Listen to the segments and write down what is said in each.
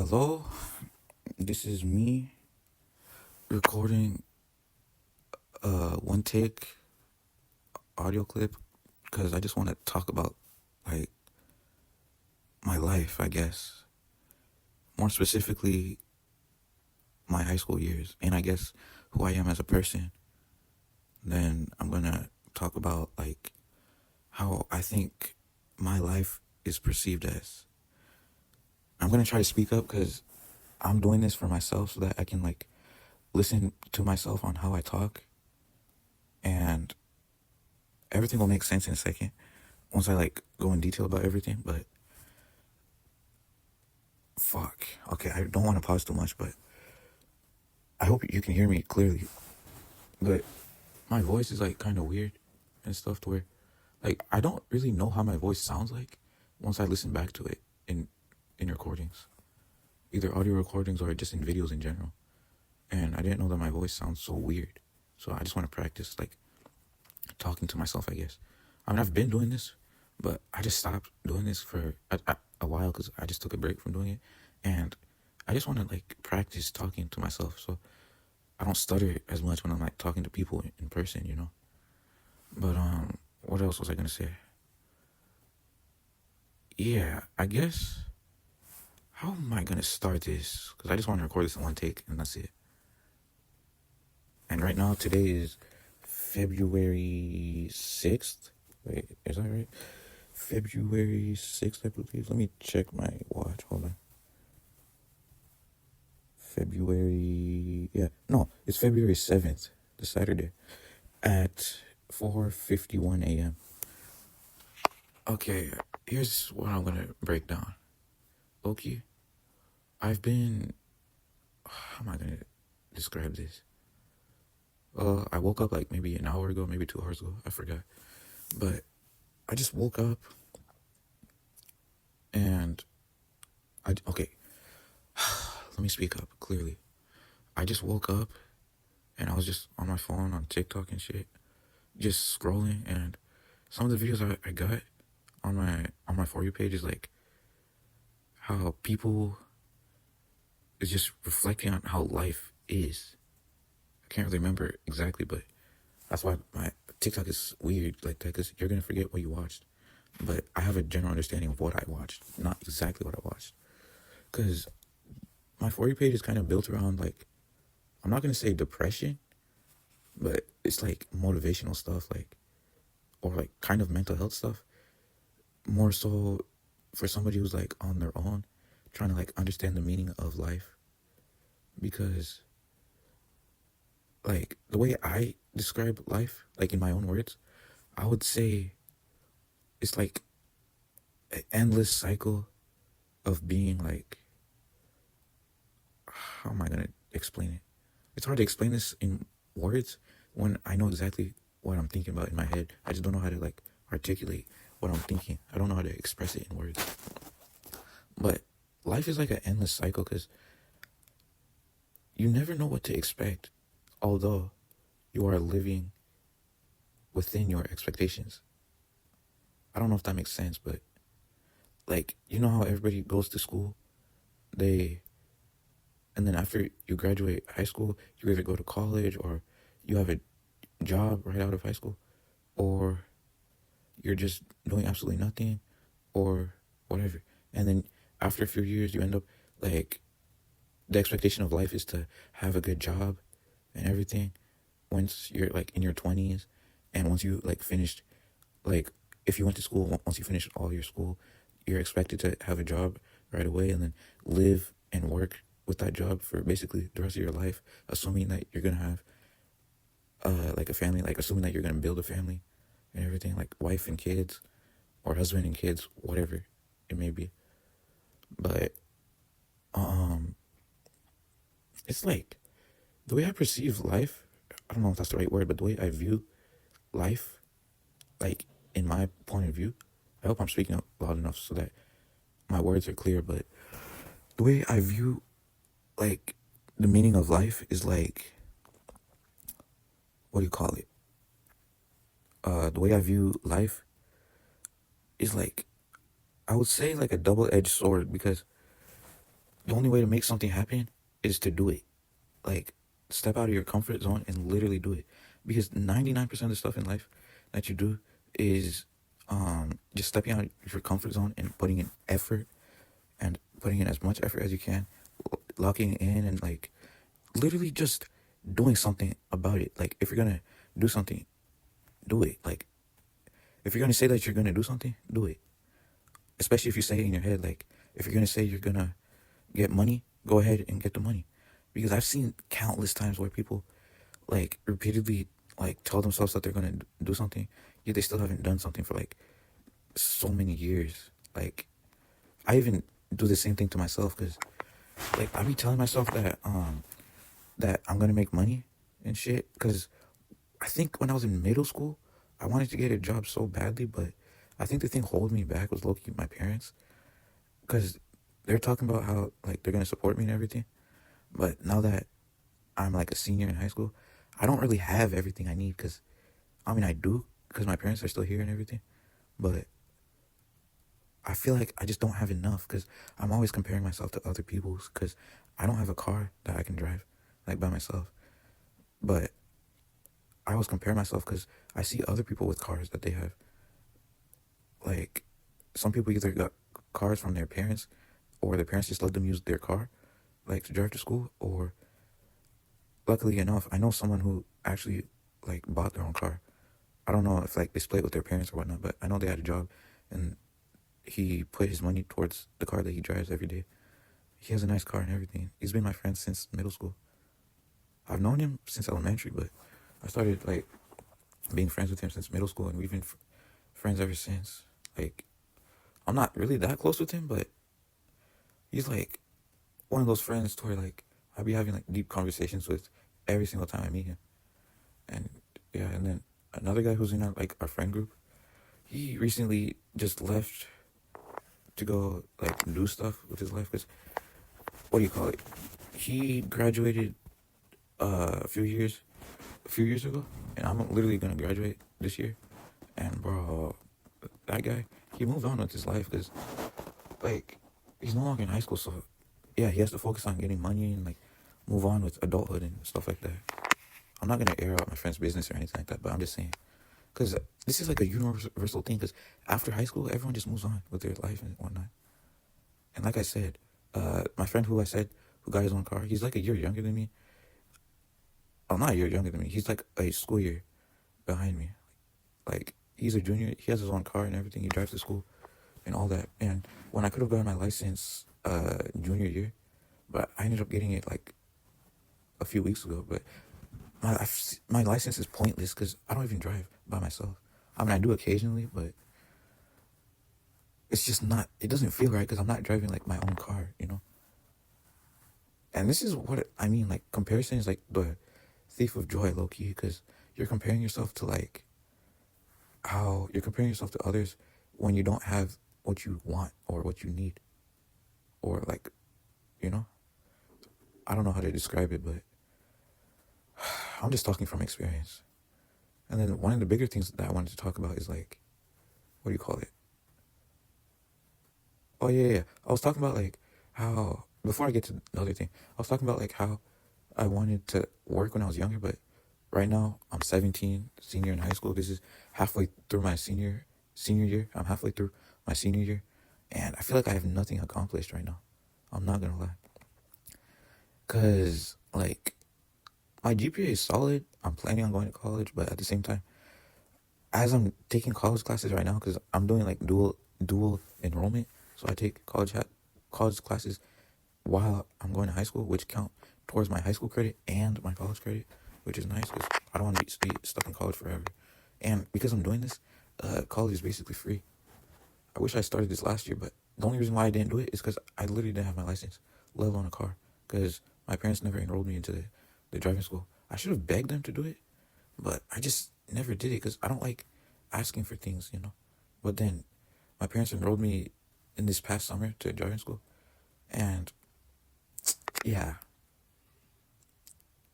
Hello, this is me recording one take audio clip because I just want to talk about like my life, I guess. More specifically, my high school years, and I guess who I am as a person. Then I'm gonna talk about like how I think my life is perceived as. I'm gonna try to speak up because I'm doing this for myself so that I can like listen to myself on how I talk, and everything will make sense in a second once I like go in detail about everything. But fuck, okay, I don't want to pause too much, but I hope you can hear me clearly. But my voice is like kind of weird and stuff to where like I don't really know how my voice sounds like once I listen back to it in recordings, either audio recordings or just in videos in general. And I didn't know that my voice sounds so weird, so I just want to practice like talking to myself, I guess. I mean, I've been doing this, but I just stopped doing this for a while because I just took a break from doing it, and I just want to like practice talking to myself so I don't stutter as much when I'm like talking to people in person, you know. But what else was I gonna say? Yeah, I guess. How am I gonna start this? Because I just want to record this in one take and that's it. And right now, today is February 6th. Wait, is that right? February 6th, I believe. Let me check my watch. Hold on. February. Yeah. No, it's February 7th, the Saturday, at 4:51 a.m. Okay, here's what I'm going to break down. Okay, I've been. How am I going to describe this? I woke up like maybe an hour ago, maybe 2 hours ago. I forgot. But I just woke up and okay, let me speak up clearly. I just woke up and I was just on my phone on TikTok and shit, just scrolling, and some of the videos I got on my For You page is like how people is just reflecting on how life is. I can't really remember exactly, but that's why my TikTok is weird like that, because you're gonna forget what you watched. But I have a general understanding of what I watched, not exactly what I watched, because my For You page is kind of built around like, I'm not gonna say depression, but it's like motivational stuff, like, or like kind of mental health stuff, more so for somebody who's like on their own, trying to like understand the meaning of life. Because like the way I describe life, like in my own words, I would say it's like an endless cycle of being like, how am I gonna explain it? It's hard to explain this in words when I know exactly what I'm thinking about in my head. I just don't know how to like articulate what I'm thinking. I don't know how to express it in words. But life is like an endless cycle because you never know what to expect, although you are living within your expectations. I don't know if that makes sense, but like, you know how everybody goes to school, they, and then after you graduate high school, you either go to college or you have a job right out of high school, or you're just doing absolutely nothing, or whatever. And then after a few years, you end up like, the expectation of life is to have a good job and everything once you're like in your 20s, and once you like finished, like, if you went to school, once you finish all your school, you're expected to have a job right away and then live and work with that job for basically the rest of your life, assuming that you're gonna have like a family, like assuming that you're gonna build a family and everything, like wife and kids or husband and kids, whatever it may be. But it's like the way I perceive life, I don't know if that's the right word, but the way I view life, like in my point of view, I hope I'm speaking up loud enough so that my words are clear, but the way I view like the meaning of life is like, what do you call it? The way I view life is like, I would say like a double-edged sword, because The only way to make something happen is to do it. Like, step out of your comfort zone and literally do it. Because 99% of the stuff in life that you do is just stepping out of your comfort zone and putting in effort and putting in as much effort as you can, locking in and like literally just doing something about it. Like, if you're gonna do something, do it. Like, if you're gonna say that you're gonna do something, do it. Especially if you say it in your head. Like, if you're gonna say you're gonna get money, go ahead and get the money. Because I've seen countless times where people like repeatedly like tell themselves that they're gonna do something, yet they still haven't done something for like so many years. Like, I even do the same thing to myself because like I be telling myself that I'm gonna make money and shit. Because I think when I was in middle school, I wanted to get a job so badly, but I think the thing holding me back was low-key my parents, because they're talking about how like they're gonna support me and everything. But now that I'm like a senior in high school, I don't really have everything I need. Because I mean I do, because my parents are still here and everything, but I feel like I just don't have enough because I'm always comparing myself to other people's, because I don't have a car that I can drive like by myself. But I always compare myself because I see other people with cars that they have. Like, some people either got cars from their parents, or their parents just let them use their car like to drive to school, or luckily enough I know someone who actually like bought their own car. I don't know if like they split with their parents or whatnot, but I know they had a job and he put his money towards the car that he drives every day. He has a nice car and everything. He's been my friend since middle school. I've known him since elementary, but I started like being friends with him since middle school, and we've been friends ever since. Like, I'm not really that close with him, but he's like one of those friends to where like I'll be having like deep conversations with every single time I meet him. And yeah, and then another guy who's in our friend group, he recently just left to go like do stuff with his life. Because what do you call it? He graduated a few years ago, and I'm literally gonna graduate this year. And bro, that guy, he moved on with his life because like he's no longer in high school, so yeah, he has to focus on getting money and like move on with adulthood and stuff like that. I'm not gonna air out my friend's business or anything like that, but I'm just saying, because this is like a universal thing. Because after high school, everyone just moves on with their life and whatnot. And like I said, my friend who I said who got his own car, he's like a year younger than me. Oh, not a year younger than me. He's like a school year behind me. Like, he's a junior. He has his own car and everything. He drives to school and all that. And when I could have gotten my license junior year, but I ended up getting it like a few weeks ago. But my license is pointless because I don't even drive by myself. I mean, I do occasionally, but it's just not. It doesn't feel right because I'm not driving like my own car, you know. And this is what I mean. Like, comparison is like the thief of joy, low key, because you're comparing yourself to like how you're comparing yourself to others when you don't have what you want or what you need, or like, you know. I don't know how to describe it, but I'm just talking from experience. And then one of the bigger things that I wanted to talk about is like, what do you call it? Oh yeah. I was talking about like how, before I get to the other thing, I was talking about like how I wanted to work when I was younger, but right now I'm 17, senior in high school. This is halfway through my senior year. I'm halfway through my senior year, and I feel like I have nothing accomplished right now. I'm not gonna lie, cause like my GPA is solid. I'm planning on going to college, but at the same time, as I'm taking college classes right now, because I'm doing like dual enrollment, so I take college classes while I'm going to high school, which count towards my high school credit and my college credit, which is nice because I don't want to be stuck in college forever. And because I'm doing this, college is basically free. I wish I started this last year, but the only reason why I didn't do it is because I literally didn't have my license, let alone a car, because my parents never enrolled me into the driving school. I should have begged them to do it, but I just never did it because I don't like asking for things, you know. But then my parents enrolled me in this past summer to driving school, and yeah,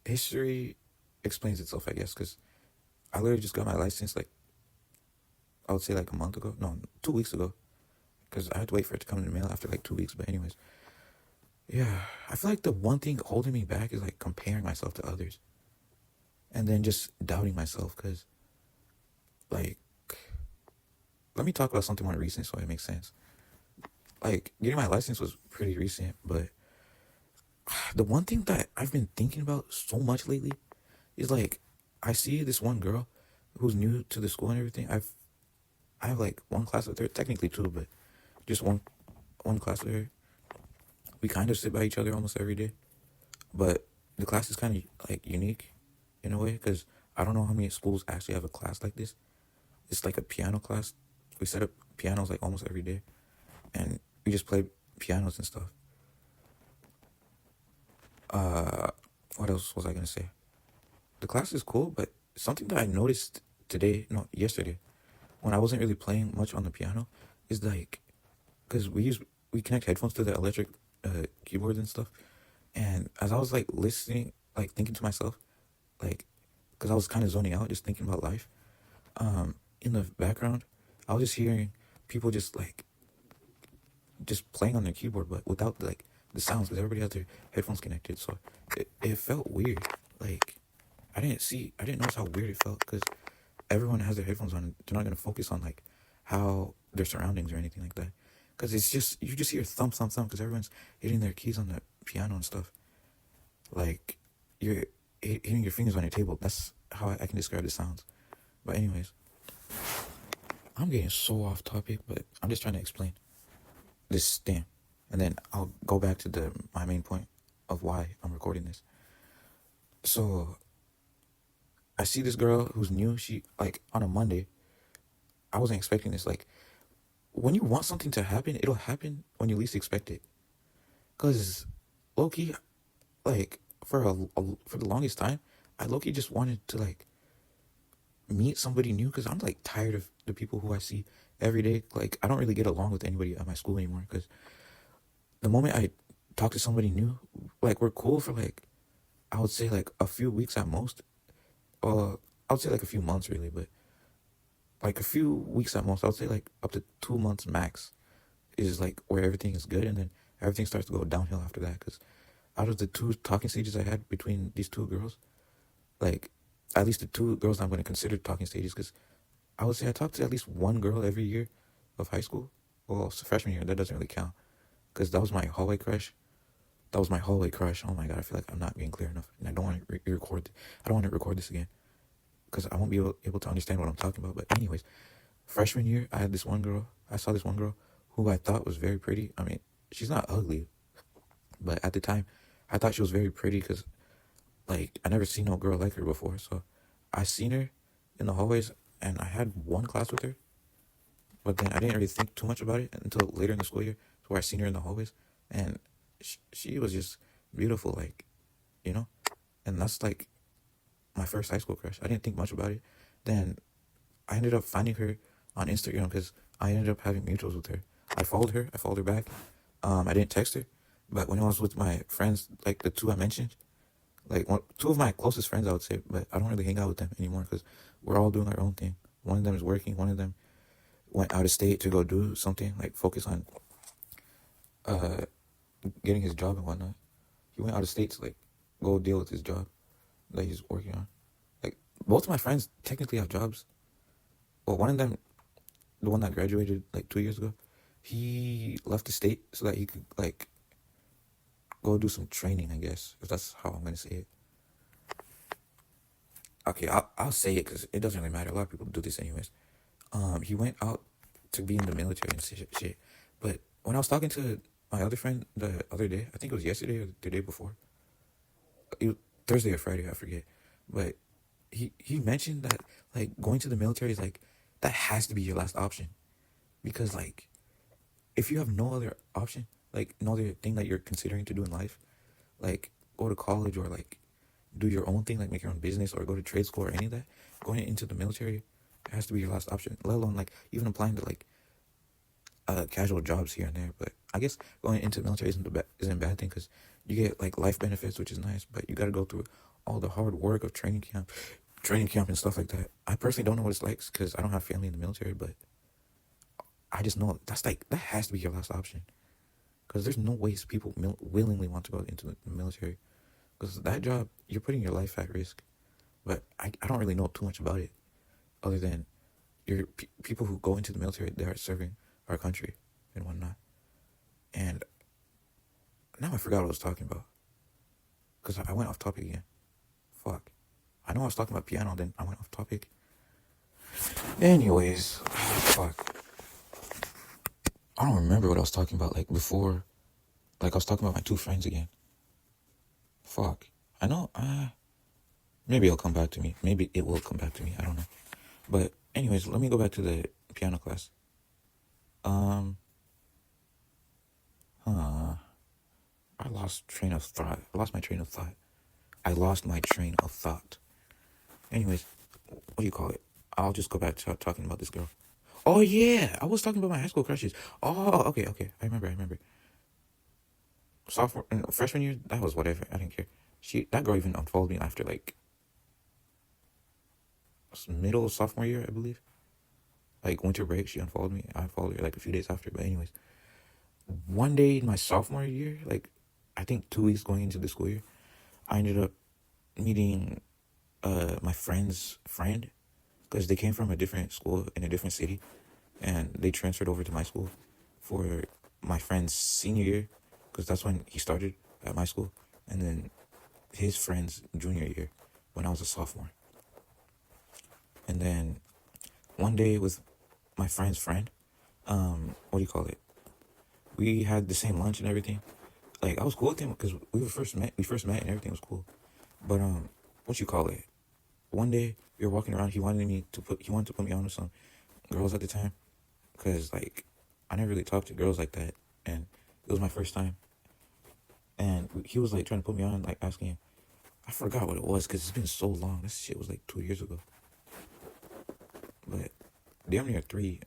history explains itself, I guess, because I literally just got my license like, I would say like a month ago, no, 2 weeks ago, because I had to wait for it to come in the mail after like 2 weeks. But anyways, Yeah, I feel like the one thing holding me back is like comparing myself to others and then just doubting myself. Cause like, let me talk about something more recent so it makes sense. Like, getting my license was pretty recent, but the one thing that I've been thinking about so much lately is like, I see this one girl who's new to the school and everything. I have like one class with her, technically two, but just one class with her. We kind of sit by each other almost every day, but the class is kind of like unique in a way because I don't know how many schools actually have a class like this. It's like a piano class. We set up pianos like almost every day, and we just play pianos and stuff. Uh, what else was I gonna say? The class is cool, but something that I noticed today, no, yesterday, when I wasn't really playing much on the piano, is like, because we connect headphones to the electric keyboards and stuff, and as I was like listening, like thinking to myself, like, because I was kind of zoning out, just thinking about life. In the background, I was just hearing people just playing on their keyboard, but without like the sounds, because everybody has their headphones connected. So it felt weird. Like I didn't notice how weird it felt because everyone has their headphones on. They're not gonna focus on like how their surroundings or anything like that. Because it's just you just hear thump thump thump because everyone's hitting their keys on the piano and stuff. Like you're hitting your fingers on your table. That's how I can describe the sounds. But anyways, I'm getting so off topic, but I'm just trying to explain this thing, and then I'll go back to the my main point of why I'm recording this. So I see this girl who's new. She like on a Monday. I wasn't expecting this. Like when you want something to happen, it'll happen when you least expect it. Cause Loki, like for the longest time, I Loki just wanted to like meet somebody new. Cause I'm like tired of the people who I see every day. Like I don't really get along with anybody at my school anymore. Cause the moment I talk to somebody new, like we're cool for like I would say like a few weeks at most. I would say like a few months really, but like a few weeks at most. I would say like up to 2 months max is like where everything is good, and then everything starts to go downhill after that. Because out of the two talking stages I had between these two girls, like at least the two girls I'm going to consider talking stages, because I would say I talked to at least one girl every year of high school. Well, it's freshman year, that doesn't really count, because that was my hallway crush. That was my hallway crush. Oh my god, I feel like I'm not being clear enough, and I don't want to record. I don't want to record this again because I won't be able to understand what I'm talking about. But anyways, freshman year, I had this one girl. I saw this one girl who I thought was very pretty. I mean, she's not ugly, but at the time, I thought she was very pretty because, like, I never seen no girl like her before. So, I seen her in the hallways, and I had one class with her, but then I didn't really think too much about it until later in the school year, where I seen her in the hallways, and she was just beautiful, like, you know, and that's like my first high school crush. I didn't think much about it. Then I ended up finding her on Instagram because I ended up having mutuals with her. I followed her. I followed her back. I didn't text her, but when I was with my friends, like the two I mentioned, like two of my closest friends, I would say, but I don't really hang out with them anymore because we're all doing our own thing. One of them is working. One of them went out of state to go do something, like focus on uh getting his job and whatnot. He went out of state to like go deal with his job that he's working on. Like both of my friends technically have jobs. Well, one of them, the one that graduated like 2 years ago, he left the state so that he could like go do some training, I guess, if that's how I'm gonna say it. Okay, I'll say it because it doesn't really matter. A lot of people do this anyways. He went out to be in the military and shit. But when I was talking to my other friend the other day, I think it was yesterday or the day before, it, Thursday or Friday, I forget. But he mentioned that like going to the military is like that has to be your last option because like if you have no other option, like no other thing that you're considering to do in life, like go to college or like do your own thing, like make your own business or go to trade school or any of that, going into the military has to be your last option. Let alone like even applying to like casual jobs here and there. But I guess going into the military isn't a bad thing because you get like life benefits, which is nice. But you got to go through all the hard work of training camp and stuff like that. I personally don't know what it's like because I don't have family in the military, but I just know that's like that has to be your last option Because there's no ways people willingly want to go into the military. Because that job, you're putting your life at risk. But I don't really know too much about it, other than people who go into the military, they are serving our country and whatnot. And now I forgot what I was talking about. Because I went off topic again. Fuck. I know I was talking about piano, then I went off topic. Anyways, fuck. I don't remember what I was talking about, like, before. Like, I was talking about my two friends again. Fuck. I know, maybe it'll come back to me. Maybe it will come back to me. I don't know. But, anyways, let me go back to the piano class. I lost train of thought. I lost my train of thought. Anyways, what do you call it? I'll just go back to talking about this girl. Oh, yeah. I was talking about my high school crushes. Oh, okay. I remember. Sophomore, freshman year, that was whatever. I didn't care. That girl even unfollowed me after, like, middle sophomore year, I believe. Like, winter break, she unfollowed me. I followed her, like, a few days after. But anyways, one day in my sophomore year, like, I think 2 weeks going into the school year, I ended up meeting my friend's friend, because they came from a different school in a different city, and they transferred over to my school for my friend's senior year, because that's when he started at my school, and then his friend's junior year when I was a sophomore. And then one day with my friend's friend, what do you call it? We had the same lunch and everything. Like, I was cool with him because we first met and everything was cool. But what you call it? One day we were walking around. He wanted to put me on with some girls at the time, because like I never really talked to girls like that, and it was my first time. And he was like trying to put me on, like asking. I forgot what it was because it's been so long. This shit was like 2 years ago. But damn near 3.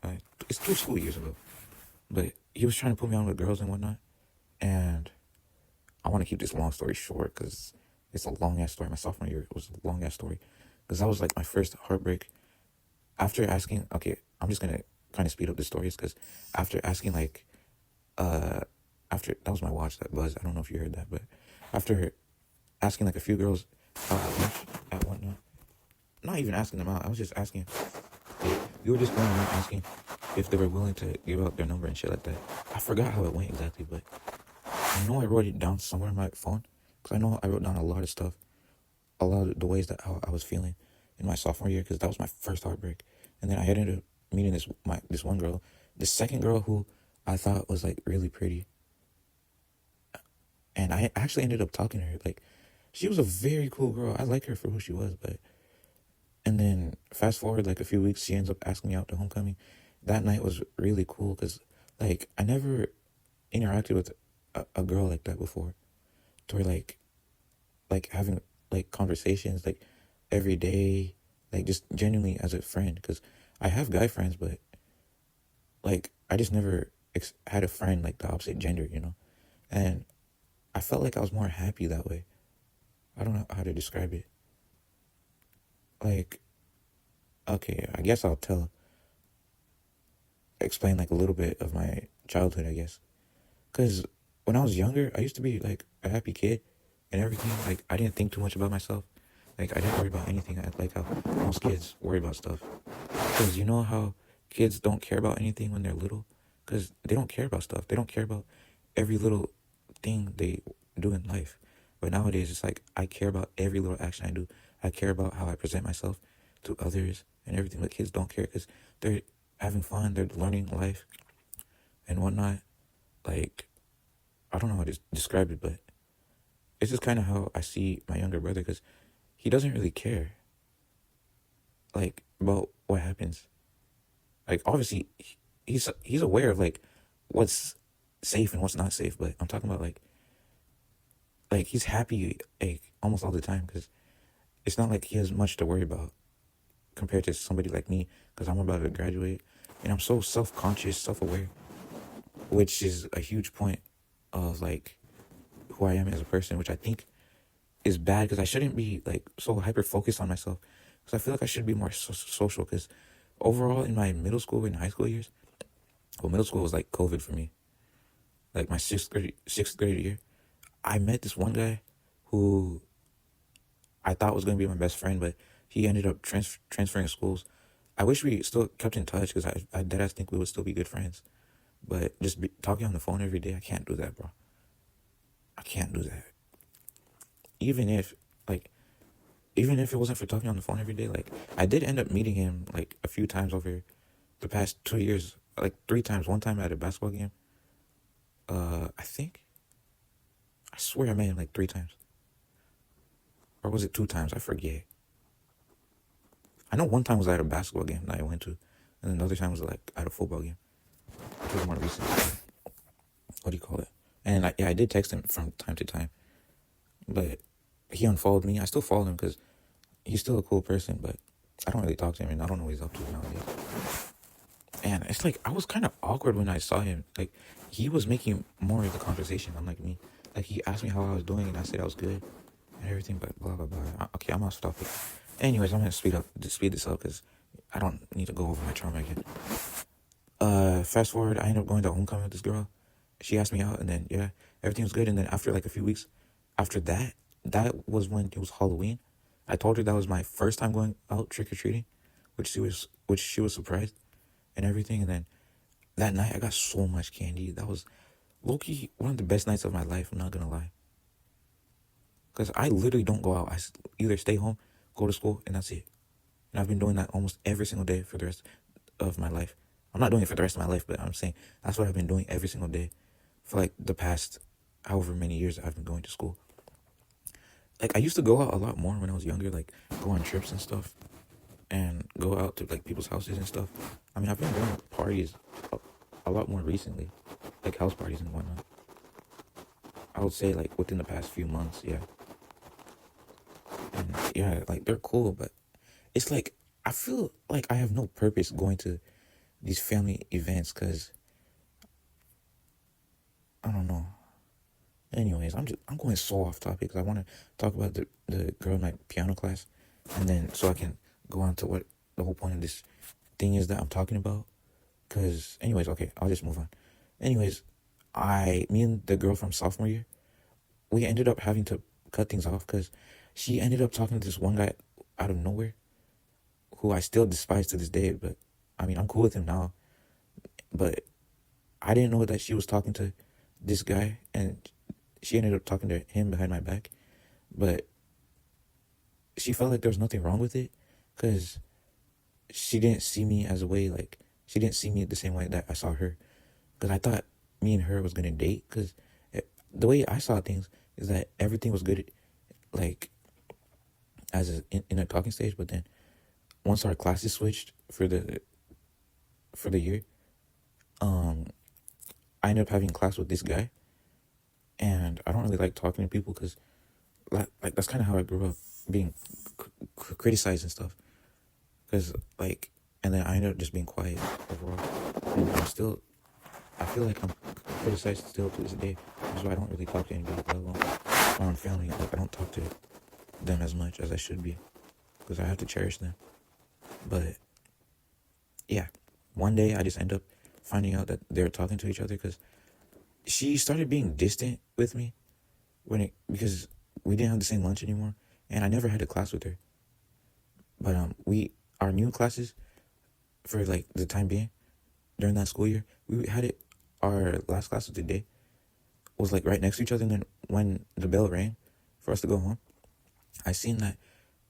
It's 2 school years ago. But he was trying to put me on with girls and whatnot. And I want to keep this long story short because it's a long ass story. My sophomore year was a long ass story because that was like my first heartbreak. After asking, okay, I'm just gonna kind of speed up the stories because after asking after that was my watch that buzzed. I don't know if you heard that, but after asking like a few girls out at lunch at whatnot, not even asking them out. I was just asking. We were just going around asking if they were willing to give out their number and shit like that. I forgot how it went exactly, but I know I wrote it down somewhere on my phone because I know I wrote down a lot of stuff, a lot of the ways that how I was feeling in my sophomore year because that was my first heartbreak. And then I ended up meeting this one girl, the second girl who I thought was like really pretty, and I actually ended up talking to her. Like, she was a very cool girl. I like her for who she was, but. And then fast forward like a few weeks, she ends up asking me out to homecoming. That night was really cool because like I never interacted with a girl like that before, to where like having like conversations like every day, like just genuinely as a friend. Because I have guy friends, but like I just never had a friend like the opposite gender, you know. And I felt like I was more happy that way. I don't know how to describe it. Like, okay, I guess I'll explain like a little bit of my childhood, I guess. Because when I was younger, I used to be like a happy kid and everything. Like, I didn't think too much about myself. Like, I didn't worry about anything. Like how most kids worry about stuff. Because you know how kids don't care about anything when they're little? Because they don't care about stuff. They don't care about every little thing they do in life. But nowadays, it's like I care about every little action I do. I care about how I present myself to others and everything. But kids don't care because they're having fun. They're learning life and whatnot. Like, I don't know how to describe it, but it's just kind of how I see my younger brother because he doesn't really care, like, about what happens. Like, obviously, he's aware of, like, what's safe and what's not safe, but I'm talking about, like he's happy, like, almost all the time because it's not like he has much to worry about compared to somebody like me because I'm about to graduate and I'm so self-conscious, self-aware, which is a huge point of, like, who I am as a person, which I think is bad because I shouldn't be, like, so hyper-focused on myself because I feel like I should be more social because overall in my middle school and high school years, well, middle school was like COVID for me. like my sixth grade year, I met this one guy who I thought was going to be my best friend, but he ended up transferring schools. I wish we still kept in touch because I deadass think we would still be good friends. But just talking on the phone every day, I can't do that, bro. I can't do that. Even if, like, even if it wasn't for talking on the phone every day, like, I did end up meeting him, like, a few times over the past 2 years, like, 3 times. One time at a basketball game. I think, I swear I met him, like, 3 times. Or was it 2 times? I forget. I know one time was at a basketball game that I went to, and another time was, like, at a football game. It was more recent. What do you call it? And, I did text him from time to time. But he unfollowed me. I still follow him because he's still a cool person, but I don't really talk to him, and I don't know what he's up to nowadays. And it's like, I was kind of awkward when I saw him. Like, he was making more of the conversation, unlike me. Like, he asked me how I was doing, and I said I was good and everything, but blah, blah, blah. Okay, I'm off topic. Anyways, I'm going to speed this up because I don't need to go over my trauma again. Fast forward, I ended up going to homecoming with this girl. She asked me out, and then, yeah, everything was good. And then after, like, a few weeks after that, that was when it was Halloween. I told her that was my first time going out trick-or-treating, which she was surprised and everything. And then that night, I got so much candy. That was low-key one of the best nights of my life, I'm not gonna lie. Because I literally don't go out. I either stay home, go to school, and that's it. And I've been doing that almost every single day for the rest of my life. I'm not doing it for the rest of my life, but I'm saying that's what I've been doing every single day for, like, the past however many years I've been going to school. Like, I used to go out a lot more when I was younger, like, go on trips and stuff, and go out to, like, people's houses and stuff. I mean, I've been going to parties a lot more recently, like house parties and whatnot. I would say, like, within the past few months, yeah. And, yeah, like, they're cool, but it's like, I feel like I have no purpose going to these family events, because, I don't know. Anyways, I'm going so off topic because I want to talk about the girl in my piano class, and then so I can go on to what the whole point of this thing is that I'm talking about. Because, anyways, okay, I'll just move on. Anyways, me and the girl from sophomore year, we ended up having to cut things off because she ended up talking to this one guy out of nowhere, who I still despise to this day. But I mean, I'm cool with him now. But I didn't know that she was talking to this guy, and she ended up talking to him behind my back. But she felt like there was nothing wrong with it because she didn't see me as a way, like, she didn't see me the same way that I saw her. Because I thought me and her was going to date, because the way I saw things is that everything was good, like, in a talking stage. But then once our classes switched for the year, I ended up having class with this guy, and I don't really like talking to people because, like, that's kind of how I grew up, being criticized and stuff. Because, like, and then I ended up just being quiet overall. And I feel like I'm criticized still to this day. That's why I don't really talk to anybody, let alone my own family. Like, I don't talk to them as much as I should be, because I have to cherish them. But, yeah, one day I just end up finding out that they were talking to each other, because she started being distant with me because we didn't have the same lunch anymore, and I never had a class with her. But our new classes, for, like, the time being, during that school year, our last class of the day was, like, right next to each other. And then when the bell rang for us to go home, I seen that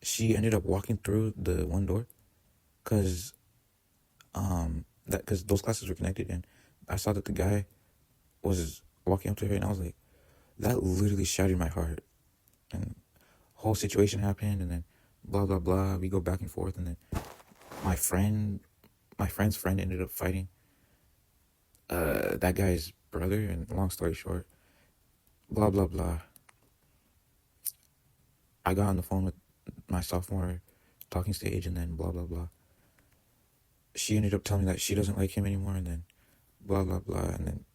she ended up walking through the one door, because those classes were connected, and I saw that the guy was walking up to her, and I was like, that literally shattered my heart. And whole situation happened, and then blah blah blah, we go back and forth, and then my friend's friend ended up fighting that guy's brother, and long story short, blah blah blah, I got on the phone with my sophomore talking stage, and then blah blah blah, she ended up telling me that she doesn't like him anymore, and then blah blah blah, and then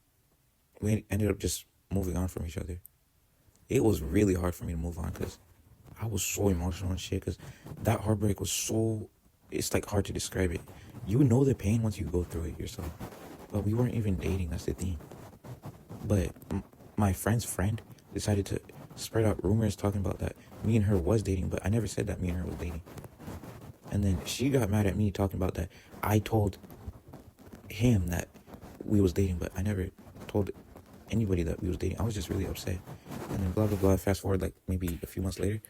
we ended up just moving on from each other. It was really hard for me to move on because I was so emotional and shit, because that heartbreak was so, it's, like, hard to describe it. You know the pain once you go through it yourself. But we weren't even dating, that's the thing. But my friend's friend decided to spread out rumors talking about that me and her was dating, but I never said that me and her was dating. And then she got mad at me talking about that I told him that we was dating, but I never told anybody that we was dating. I was just really upset. And then blah blah blah. Fast forward like maybe a few months later,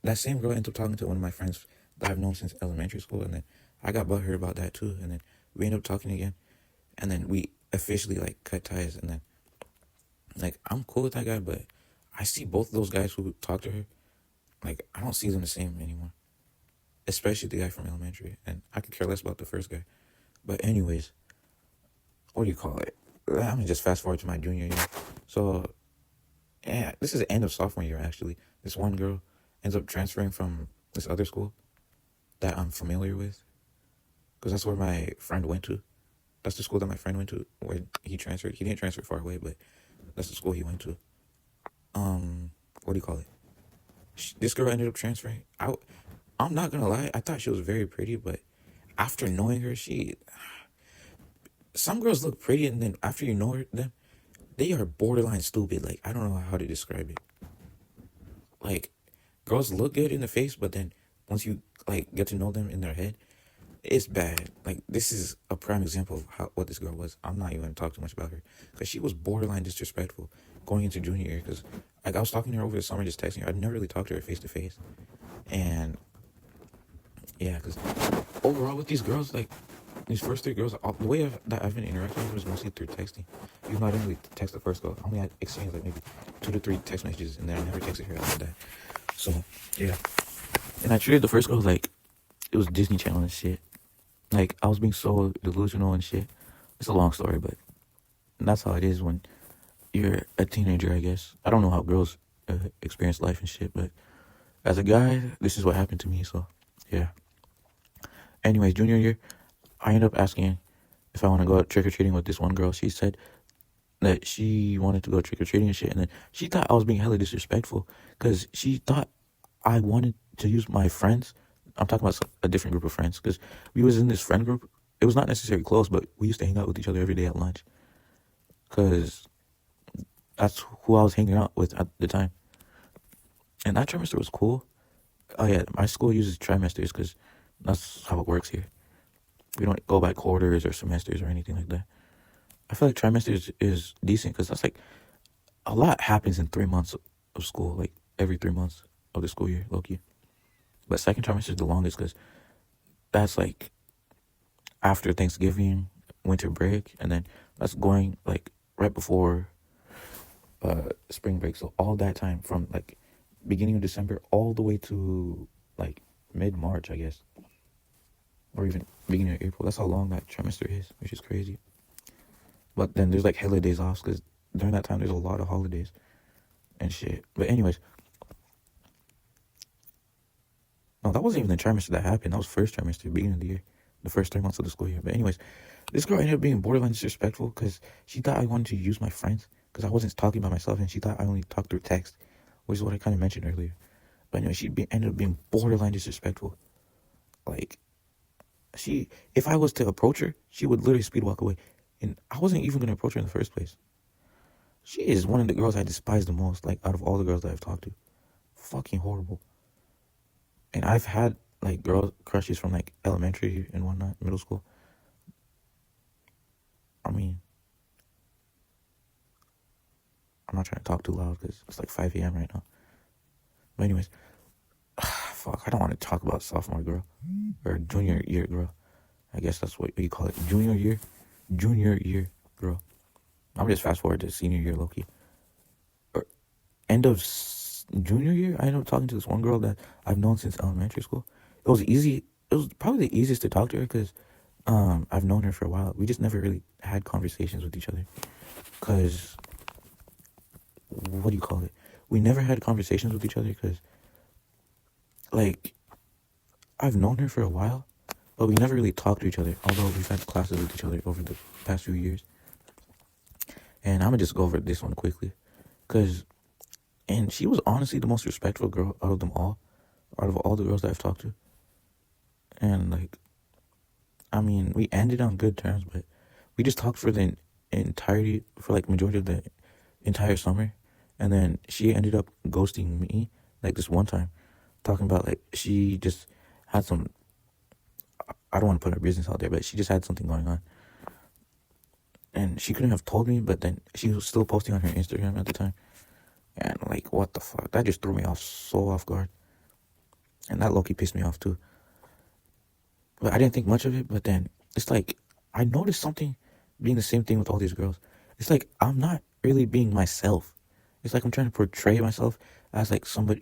that same girl ends up talking to one of my friends that I've known since elementary school, and then I got butthurt about that too. And then we ended up talking again, and then we officially like cut ties. And then like I'm cool with that guy, but I see both of those guys who talk to her, like I don't see them the same anymore. Especially the guy from elementary, and I could care less about the first guy. But anyways, what do you call it? I'm gonna just fast forward to my junior year. So yeah, this is the end of sophomore year actually. This one girl ends up transferring from this other school that I'm familiar with, because that's where my friend went to. That's the school that my friend went to where he transferred. He didn't transfer far away, but that's the school he went to. What do you call it? This girl ended up transferring. I'm not gonna lie, I thought she was very pretty, but after knowing her, some girls look pretty, and then after you know them, they are borderline stupid. Like, I don't know how to describe it. Like, girls look good in the face, but then once you like get to know them in their head, it's bad. Like, this is a prime example of what this girl was. I'm not even gonna talk too much about her, because she was borderline disrespectful going into junior year. Because like I was talking to her over the summer, just texting her. I'd never really talked to her face to face, and yeah, because overall with these girls, like these first three girls, the way that I've been interacting with was mostly through texting. Even though I didn't really text the first girl, I only had exchanged like maybe 2 to 3 text messages, and then I never texted her after that. So yeah, and I treated the first girl like it was Disney Channel and shit. Like I was being so delusional and shit. It's a long story, but that's how it is when you're a teenager, I guess. I don't know how girls experience life and shit, but as a guy, this is what happened to me. So yeah. Anyways, junior year, I ended up asking if I want to go out trick-or-treating with this one girl. She said that she wanted to go trick-or-treating and shit, and then she thought I was being hella disrespectful because she thought I wanted to use my friends. I'm talking about a different group of friends, because we was in this friend group. It was not necessarily close, but we used to hang out with each other every day at lunch, because that's who I was hanging out with at the time. And that trimester was cool. Oh yeah, my school uses trimesters because that's how it works here. We don't go by quarters or semesters or anything like that. I feel like trimesters is decent because that's like a lot happens in 3 months of school, like every 3 months of the school year, low-key. But second trimester is the longest because that's like after Thanksgiving, winter break, and then that's going like right before spring break. So all that time from like beginning of December all the way to like mid-March, I guess, or even beginning of April. That's how long that trimester is, which is crazy. But then there's like hella days off because during that time there's a lot of holidays and shit. But anyways, no, that wasn't even the trimester that happened. That was first trimester, beginning of the year, the first 3 months of the school year. But anyways, this girl ended up being borderline disrespectful because she thought I wanted to use my friends because I wasn't talking by myself, and she thought I only talked through text, which is what I kind of mentioned earlier. But anyway, ended up being borderline disrespectful. Like, if I was to approach her, she would literally speed walk away. And I wasn't even going to approach her in the first place. She is one of the girls I despise the most, like, out of all the girls that I've talked to. Fucking horrible. And I've had, like, girl crushes from, like, elementary and whatnot, middle school. I mean, I'm not trying to talk too loud because it's like 5 a.m. right now. But anyways, fuck, I don't want to talk about sophomore girl or junior year girl. I guess that's what you call it. Junior year girl. I'm just fast forward to senior year, low-key. Or end of junior year, I ended up talking to this one girl that I've known since elementary school. It was easy. It was probably the easiest to talk to her because I've known her for a while. We just never really had conversations with each other. Because, what do you call it? We never had conversations with each other because, like, I've known her for a while, but we never really talked to each other, although we've had classes with each other over the past few years. And I'm going to just go over this one quickly. And she was honestly the most respectful girl out of them all. Out of all the girls that I've talked to. And, like, I mean, we ended on good terms, but we just talked for the entirety for like majority of the entire summer, and then she ended up ghosting me like this one time, talking about like she just had some. I don't want to put her business out there, but she just had something going on, and she couldn't have told me. But then she was still posting on her Instagram at the time, and like what the fuck? That just threw me off so off guard, and that low-key pissed me off too. But I didn't think much of it. But then it's like I noticed something being the same thing with all these girls. It's like I'm not really being myself. It's like I'm trying to portray myself as like somebody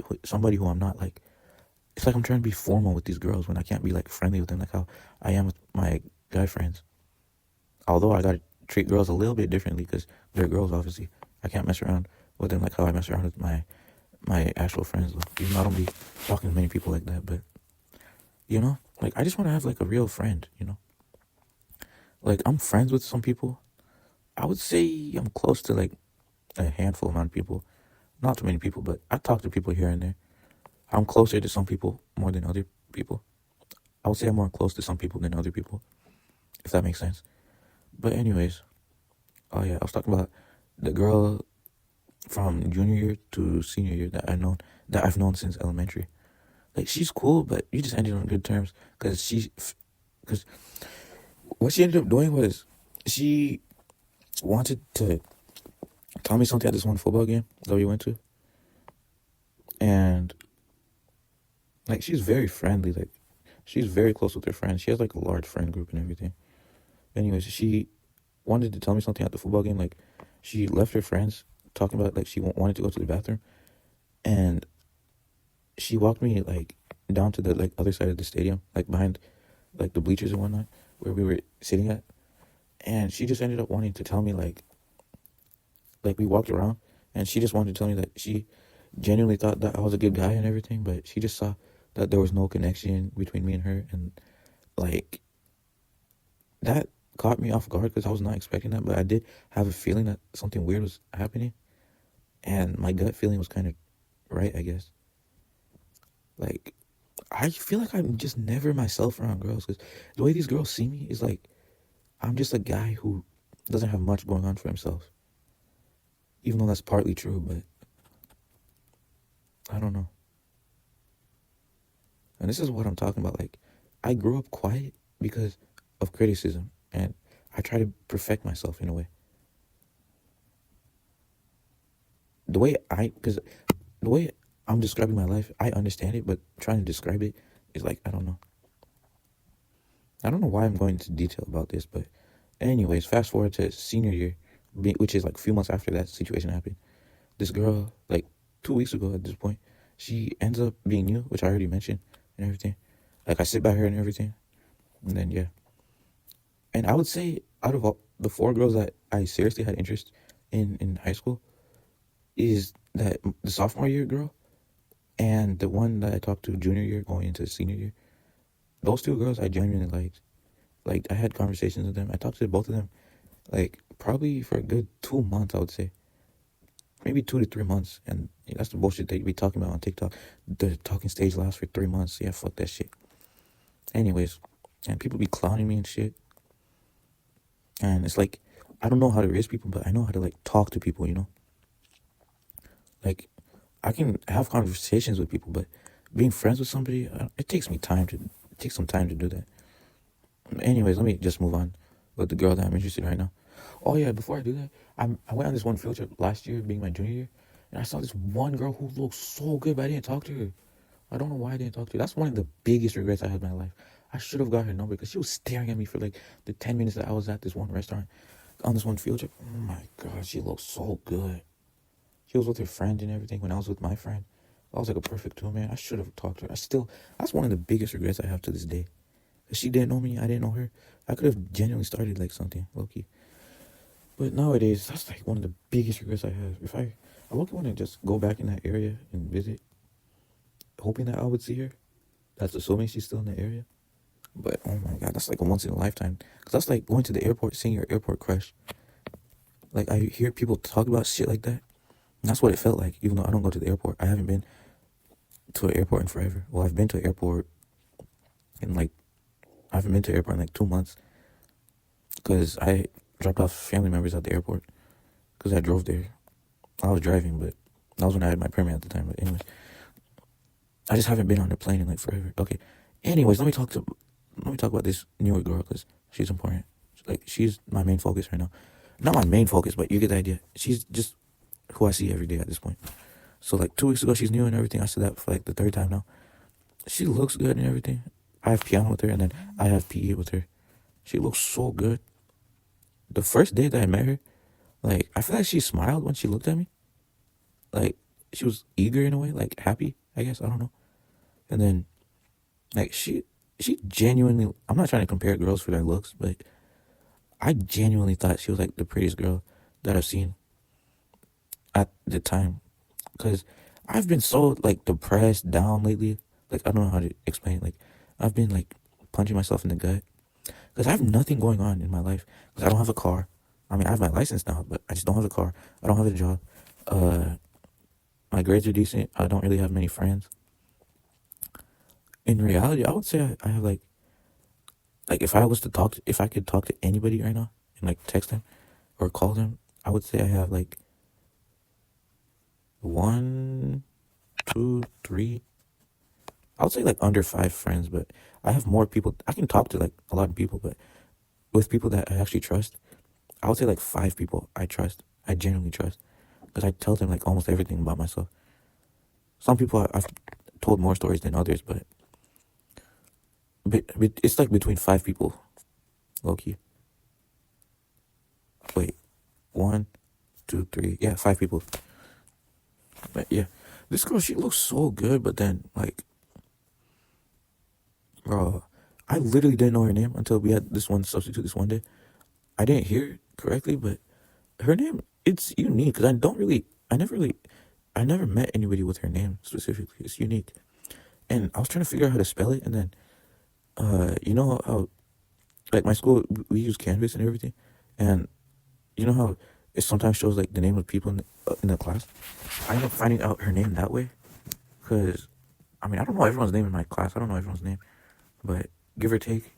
who I'm not. Like it's like I'm trying to be formal with these girls when I can't be like friendly with them like how I am with my guy friends. Although I gotta treat girls a little bit differently because they're girls, obviously. I can't mess around with them like how I mess around with my actual friends. Even though I don't be talking to many people like that, but like I just want to have like a real friend. Like I'm friends with some people. I would say I'm close to like a handful amount of people. Not too many people, but I talk to people here and there. I'm closer to some people more than other people. I would say I'm more close to some people than other people, if that makes sense. But anyways, oh yeah, I was talking about the girl from junior year to senior year that I've known since elementary. Like she's cool, but you just ended on good terms because what she ended up doing was she wanted to tell me something at this one football game that we went to, and like she's very friendly, like she's very close with her friends. She has like a large friend group and everything. Anyways, she wanted to tell me something at the football game. Like she left her friends talking about like she wanted to go to the bathroom, and she walked me like down to the like other side of the stadium, like behind like the bleachers and whatnot, where we were sitting at. And she just ended up wanting to tell me like we walked around, and she just wanted to tell me that she genuinely thought that I was a good guy and everything, but she just saw that there was no connection between me and her, and like that caught me off guard because I was not expecting that, but I did have a feeling that something weird was happening, and my gut feeling was kind of right, I guess. Like I feel like I'm just never myself around girls because the way these girls see me is like I'm just a guy who doesn't have much going on for himself. Even though that's partly true, but I don't know. And this is what I'm talking about. Like, I grew up quiet because of criticism, and I try to perfect myself in a way. Because the way I'm describing my life, I understand it, but trying to describe it is like, I don't know. I don't know why I'm going into detail about this, but anyways, fast forward to senior year, which is like a few months after that situation happened. This girl, like 2 weeks ago at this point, she ends up being new, which I already mentioned and everything. Like I sit by her and everything, and then yeah. And I would say out of all the four girls that I seriously had interest in high school, is that the sophomore year girl and the one that I talked to junior year going into senior year. Those two girls I genuinely liked. Like I had conversations with them. I talked to both of them like probably for a good 2 months, I would say. Maybe 2 to 3 months. And that's the bullshit they be talking about on TikTok. The talking stage lasts for 3 months. Yeah, fuck that shit. Anyways, and people be clowning me and shit. And it's like, I don't know how to raise people, but I know how to like talk to people. Like, I can have conversations with people, but being friends with somebody, it takes some time to do that. Anyways, let me just move on with the girl that I'm interested in right now. Oh yeah, before I do that, I went on this one field trip last year, being my junior year, and I saw this one girl who looked so good, but I didn't talk to her. I don't know why I didn't talk to her. That's one of the biggest regrets I had in my life. I should have got her number because she was staring at me for like the 10 minutes that I was at this one restaurant on this one field trip. Oh my god, she looked so good. She was with her friend and everything when I was with my friend. I was like a perfect two, man. I should have talked to her. That's one of the biggest regrets I have to this day. She didn't know me, I didn't know her. I could have genuinely started like something, low-key. But nowadays, that's like one of the biggest regrets I have. If I low-key want to just go back in that area and visit, hoping that I would see her. That's assuming she's still in the area. But oh my god, that's like a once in a lifetime. Because that's like going to the airport, seeing your airport crush. Like I hear people talk about shit like that. And that's what it felt like, even though I don't go to the airport. I haven't been to an airport in forever. Well, I've been to an airport in like, I haven't been to an airport in like 2 months. Because dropped off family members at the airport because I drove there. I was driving, but that was when I had my permit at the time. But anyways, I just haven't been on the plane in like forever. Okay. Anyways, let me talk about this newer girl because she's important. Like she's my main focus right now. Not my main focus, but you get the idea. She's just who I see every day at this point. So like 2 weeks ago, she's new and everything. I said that for like the third time now. She looks good and everything. I have piano with her, and then I have PE with her. She looks so good. The first day that I met her, like I feel like she smiled when she looked at me. Like she was eager in a way, like happy, I guess. I don't know. And then like she genuinely, I'm not trying to compare girls for their looks, but I genuinely thought she was like the prettiest girl that I've seen at the time. Cause I've been so like depressed, down lately. Like I don't know how to explain it. Like I've been like punching myself in the gut. Cause I have nothing going on in my life. Cause I don't have a car. I mean I have my license now, but I just don't have a car. I don't have a job. Uh, my grades are decent. I don't really have many friends. In reality, I would say I have like if I was to talk, if I could talk to anybody right now and like text them or call them, I would say I have like one, two, three. I would say like under five friends, but I have more people. I can talk to like a lot of people, but with people that I actually trust, I would say like five people I trust. I genuinely trust because I tell them like almost everything about myself. Some people I've told more stories than others, but it's like between five people, low key. Wait, one, two, three. Yeah, five people. But yeah, this girl, she looks so good, but then like, bro, I literally didn't know her name until we had this one substitute this one day. I didn't hear it correctly, but her name, it's unique because I never met anybody with her name specifically. It's unique, and I was trying to figure out how to spell it, and then you know how like my school we use Canvas and everything, and you know how it sometimes shows like the name of people in the class. I ended up finding out her name that way, cause I mean I don't know everyone's name in my class. I don't know everyone's name, but give or take,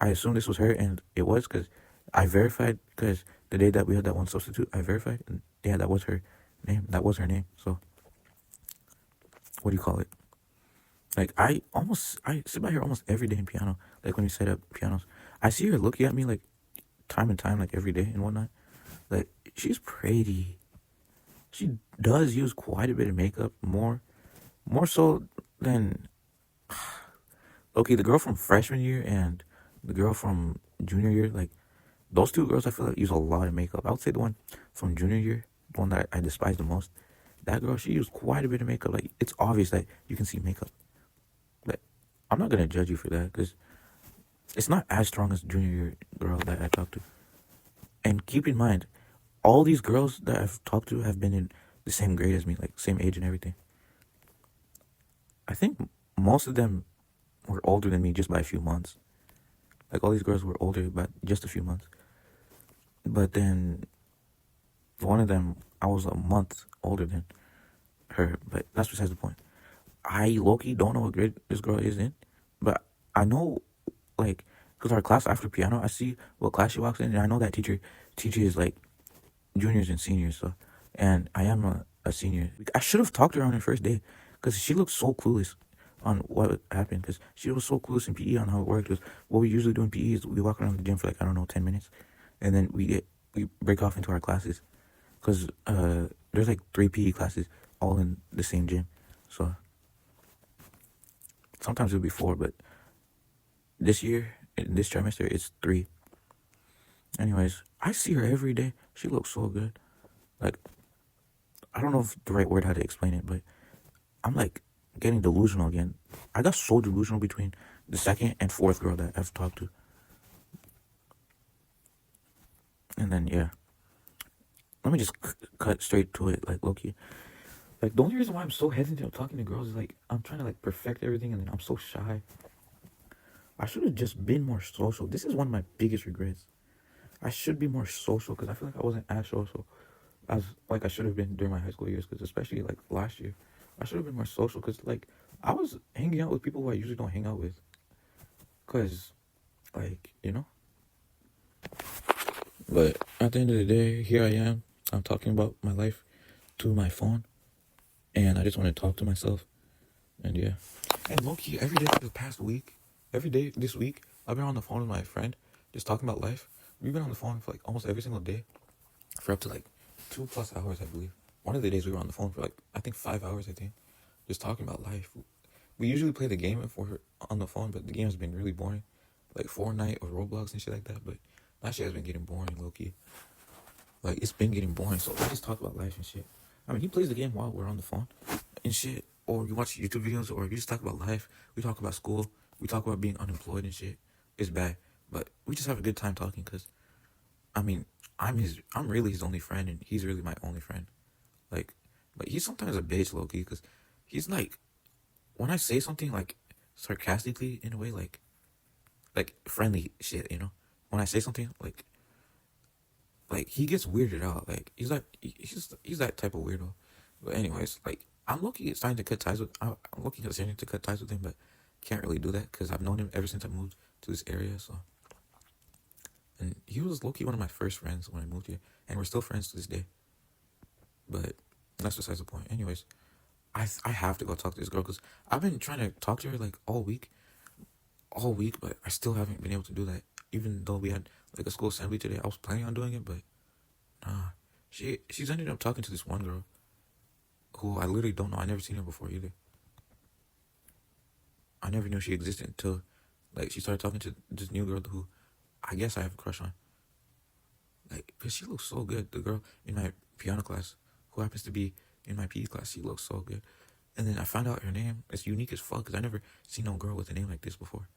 I assumed this was her, and it was because I verified. Because the day that we had that one substitute, I verified, and yeah, that was her name. That was her name. So what do you call it? Like I sit by her almost every day in piano. Like when we set up pianos, I see her looking at me like time and time, like every day and whatnot. Like she's pretty. She does use quite a bit of makeup, more so than okay, the girl from freshman year and the girl from junior year, like those two girls, I feel like use a lot of makeup. I would say the one from junior year, the one that I despise the most, that girl, she used quite a bit of makeup. Like it's obvious that you can see makeup. But I'm not gonna judge you for that because it's not as strong as the junior year girl that I talked to. And keep in mind, all these girls that I've talked to have been in the same grade as me, like same age and everything. I think most of them were older than me just by a few months. Like all these girls were older by just a few months. But then one of them, I was a month older than her. But that's besides the point. I low-key don't know what grade this girl is in, but I know, like, because our class after piano, I see what class she walks in, and I know that teacher teaches like juniors and seniors. So, and I am a senior. I should have talked to her on her first day, because she looked so clueless on what happened. Because she was so clueless in PE on how it worked. Because what we usually do in PE is we walk around the gym for like I don't know 10 minutes, and then we break off into our classes. Because there's like 3 PE classes all in the same gym, so sometimes it'll be 4, but this year in this trimester it's 3. Anyways, I see her every day. She looks so good. Like I don't know if the right word how to explain it, but I'm like getting delusional again. I got so delusional between the second and fourth girl that I've talked to. And then yeah, let me just cut straight to it, like Loki. Like the only reason why I'm so hesitant of talking to girls is like I'm trying to like perfect everything, and then I'm so shy. I should have just been more social. This is one of my biggest regrets. I should be more social because I feel like I wasn't as social as like I should have been during my high school years. Because especially like last year, I should have been more social because like I was hanging out with people who I usually don't hang out with. Because like But at the end of the day, here I am. I'm talking about my life to my phone, and I just want to talk to myself. And yeah, and low-key, every day for the past week, every day this week, I've been on the phone with my friend, just talking about life. We've been on the phone for like almost every single day, for up to like 2+ hours, I believe. One of the days we were on the phone for like, I think 5 hours, I think, just talking about life. We usually play the game if we're on the phone, but the game has been really boring, like Fortnite or Roblox and shit like that. But that shit has been getting boring, low key. Like it's been getting boring, so we just talk about life and shit. I mean, he plays the game while we're on the phone and shit, or you watch YouTube videos, or you just talk about life. We talk about school. We talk about being unemployed and shit. It's bad, but we just have a good time talking. Cause I mean, I'm really his only friend, and he's really my only friend. Like, but he's sometimes a bitch, low key, cause he's like, when I say something like sarcastically in a way, like friendly shit, you know. When I say something like he gets weirded out. Like he's that type of weirdo. But anyways, like I'm looking starting to cut ties with. I'm looking considering to cut ties with him, but can't really do that because I've known him ever since I moved to this area. So, and he was low-key one of my first friends when I moved here, and we're still friends to this day. But that's besides the point. Anyways, I have to go talk to this girl because I've been trying to talk to her like all week, but I still haven't been able to do that. Even though we had like a school assembly today, I was planning on doing it, but nah. She's ended up talking to this one girl who I literally don't know. I never seen her before either. I never knew she existed until like she started talking to this new girl who I guess I have a crush on. Like, cause she looks so good. The girl in my piano class, who happens to be in my PE class, she looks so good. And then I found out her name is unique as fuck, cause I never seen no girl with a name like this before.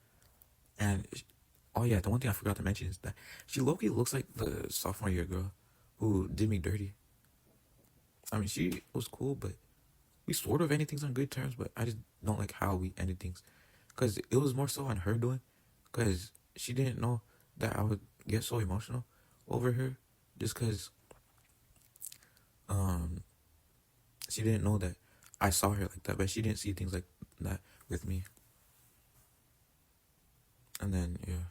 And oh yeah, the one thing I forgot to mention is that she low-key looks like the sophomore year girl who did me dirty. I mean, she was cool, but we sort of ended things on good terms. But I just don't like how we ended things, cause it was more so on her doing, cause she didn't know that I would get so emotional over her, just cause um she didn't know that I saw her like that, but she didn't see things like that with me. And then yeah,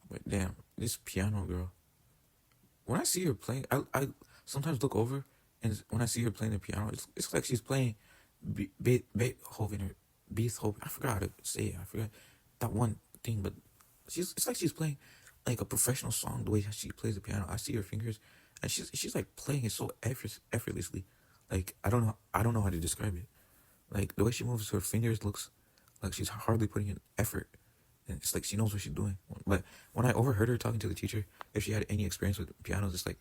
but damn, this piano girl. When I see her playing, I sometimes look over, and when I see her playing the piano, it's like she's playing Beethoven or Beethoven. I forgot how to say it. I forgot that one thing, but it's like she's playing like a professional song. The way she plays the piano, I see her fingers, and she's like playing it so effortlessly. Like I don't know how to describe it. Like the way she moves her fingers looks like she's hardly putting in effort. And it's like she knows what she's doing. But when I overheard her talking to the teacher, if she had any experience with pianos, it's like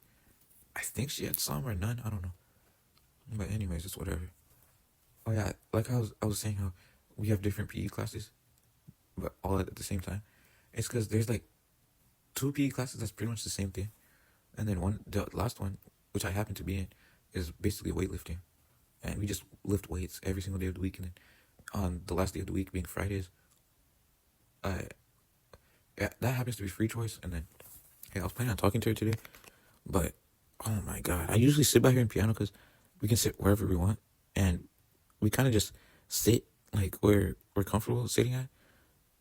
I think she had some or none. I don't know. But anyways, it's whatever. Oh yeah, like I was saying how we have different PE classes, but all at the same time. It's because there's like two PE classes that's pretty much the same thing, and then the last one, which I happen to be in, is basically weightlifting, and we just lift weights every single day of the week, and then on the last day of the week being Fridays, I yeah, that happens to be free choice, and then yeah, I was planning on talking to her today, but oh my god, I usually sit by here in piano because we can sit wherever we want, and we kind of just sit like where we're comfortable sitting at.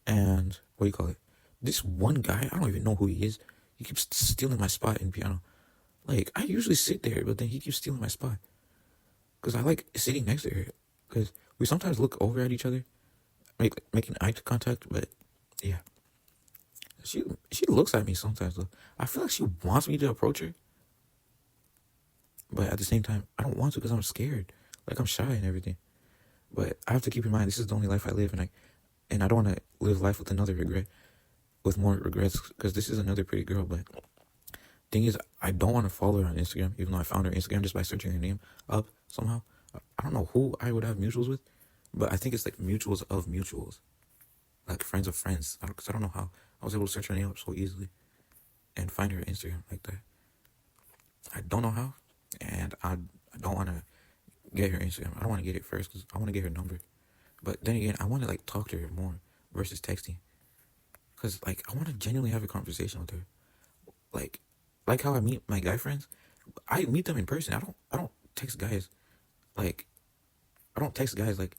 And what do you call it? This one guy, I don't even know who he is. He keeps stealing my spot in piano. Like I usually sit there, but then he keeps stealing my spot because I like sitting next to her. Because we sometimes look over at each other, making eye contact. But yeah, she looks at me sometimes though. I feel like she wants me to approach her, but at the same time, I don't want to because I'm scared. Like I'm shy and everything. But I have to keep in mind this is the only life I live, and I don't want to live life with another regret, with more regrets, because this is another pretty girl. But thing is, I don't want to follow her on Instagram, even though I found her Instagram just by searching her name up somehow. I don't know who I would have mutuals with, but I think it's like mutuals of mutuals, like friends of friends. Because I don't know how I was able to search her name up so easily and find her Instagram like that. I don't know how, and I don't want to get her Instagram. I don't want to get it first because I want to get her number. But then again, I want to like talk to her more versus texting, because like I want to genuinely have a conversation with her. Like, like how I meet my guy friends, I meet them in person. I don't text guys like I don't text guys like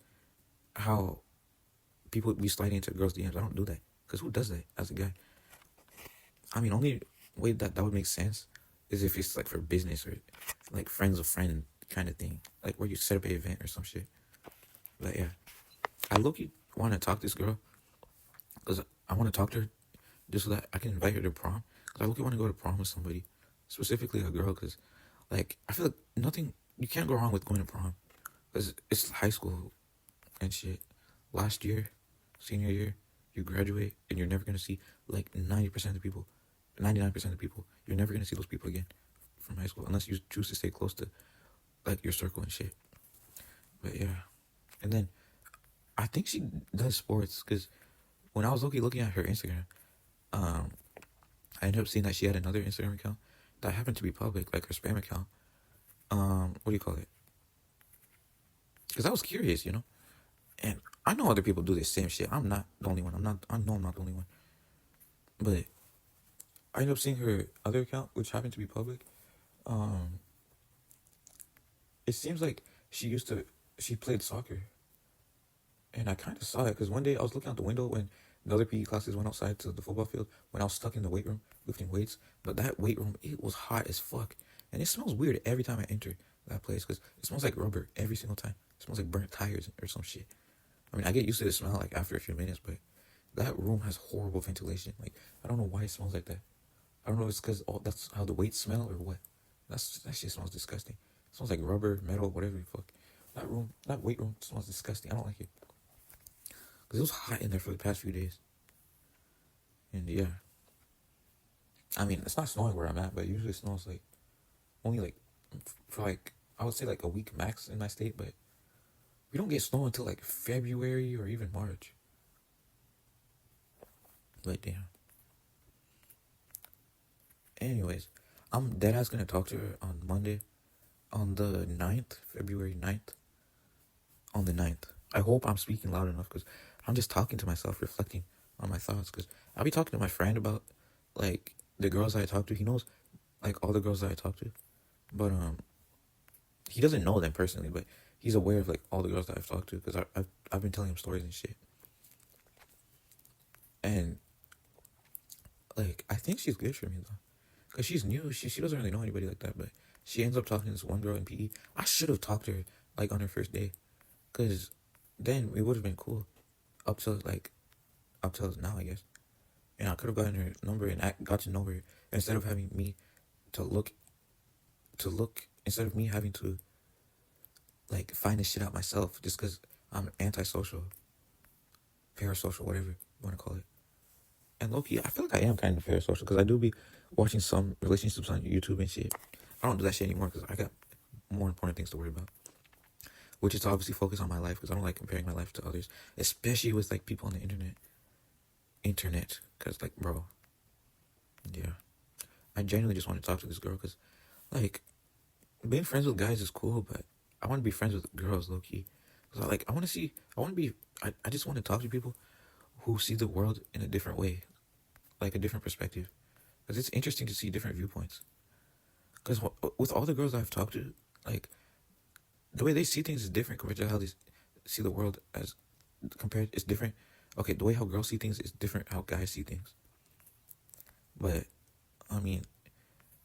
how people be sliding into girls' DMs. I don't do that because who does that as a guy? I mean, only way that would make sense is if it's like for business or like friends of friend kind of thing, like where you set up an event or some shit. But yeah, I low-key want to talk to this girl because I want to talk to her just so that I can invite her to prom. Because I low-key want to go to prom with somebody, specifically a girl. Because like I feel like nothing, you can't go wrong with going to prom because it's high school and shit. Last year, senior year, you graduate and you're never gonna see like 90% of the people, 99% of the people. You're never gonna see those people again from high school unless you choose to stay close to like your circle and shit. But yeah, and then I think she does sports because when I was looking at her Instagram, um, I ended up seeing that she had another Instagram account that happened to be public, like her spam account. What do you call it? Because I was curious, and I know other people do this same shit. I'm not the only one. I know I'm not the only one. But I ended up seeing her other account, which happened to be public. Um, it seems like she played soccer, and I kind of saw it because one day I was looking out the window when the other PE classes went outside to the football field when I was stuck in the weight room lifting weights. But that weight room, it was hot as fuck, and it smells weird every time I enter that place because it smells like rubber every single time. It smells like burnt tires or some shit. I mean, I get used to the smell like after a few minutes, but that room has horrible ventilation. Like I don't know why it smells like that. I don't know if it's because that's how the weights smell or what. That shit smells disgusting. It smells like rubber, metal, whatever the fuck. That weight room smells disgusting. I don't like it. Because it was hot in there for the past few days. And yeah. I mean, it's not snowing where I'm at, but it usually snows like, only like, for like, I would say like a week max in my state, but we don't get snow until like February or even March. But damn. Anyways, I'm deadass gonna talk to her on Monday, on the 9th, February 9th. On the 9th. I hope I'm speaking loud enough because I'm just talking to myself, reflecting on my thoughts. Because I'll be talking to my friend about like the girls that I talk to. He knows like all the girls that I talk to, but he doesn't know them personally, but he's aware of like all the girls that I've talked to because I've been telling him stories and shit. And like I think she's good for me though, because she's new. She doesn't really know anybody like that, but she ends up talking to this one girl in PE. I should have talked to her like on her first day, because then it would have been cool up till now, I guess. And I could have gotten her number and I got to know her instead of having me to look instead of me having to like find this shit out myself just because I'm antisocial, parasocial, whatever you want to call it. And low-key, I feel like I am kind of parasocial because I do be watching some relationships on YouTube and shit. I don't do that shit anymore because I got more important things to worry about, which is to obviously focus on my life because I don't like comparing my life to others, especially with like people on the internet, because like, bro, yeah, I genuinely just want to talk to this girl because like being friends with guys is cool, but I want to be friends with girls low-key because I want to see, I just want to talk to people who see the world in a different way, like a different perspective, because it's interesting to see different viewpoints. Because with all the girls I've talked to, like the way they see things is different compared to how they see the world as compared. It's different. Okay, the way how girls see things is different how guys see things. But I mean,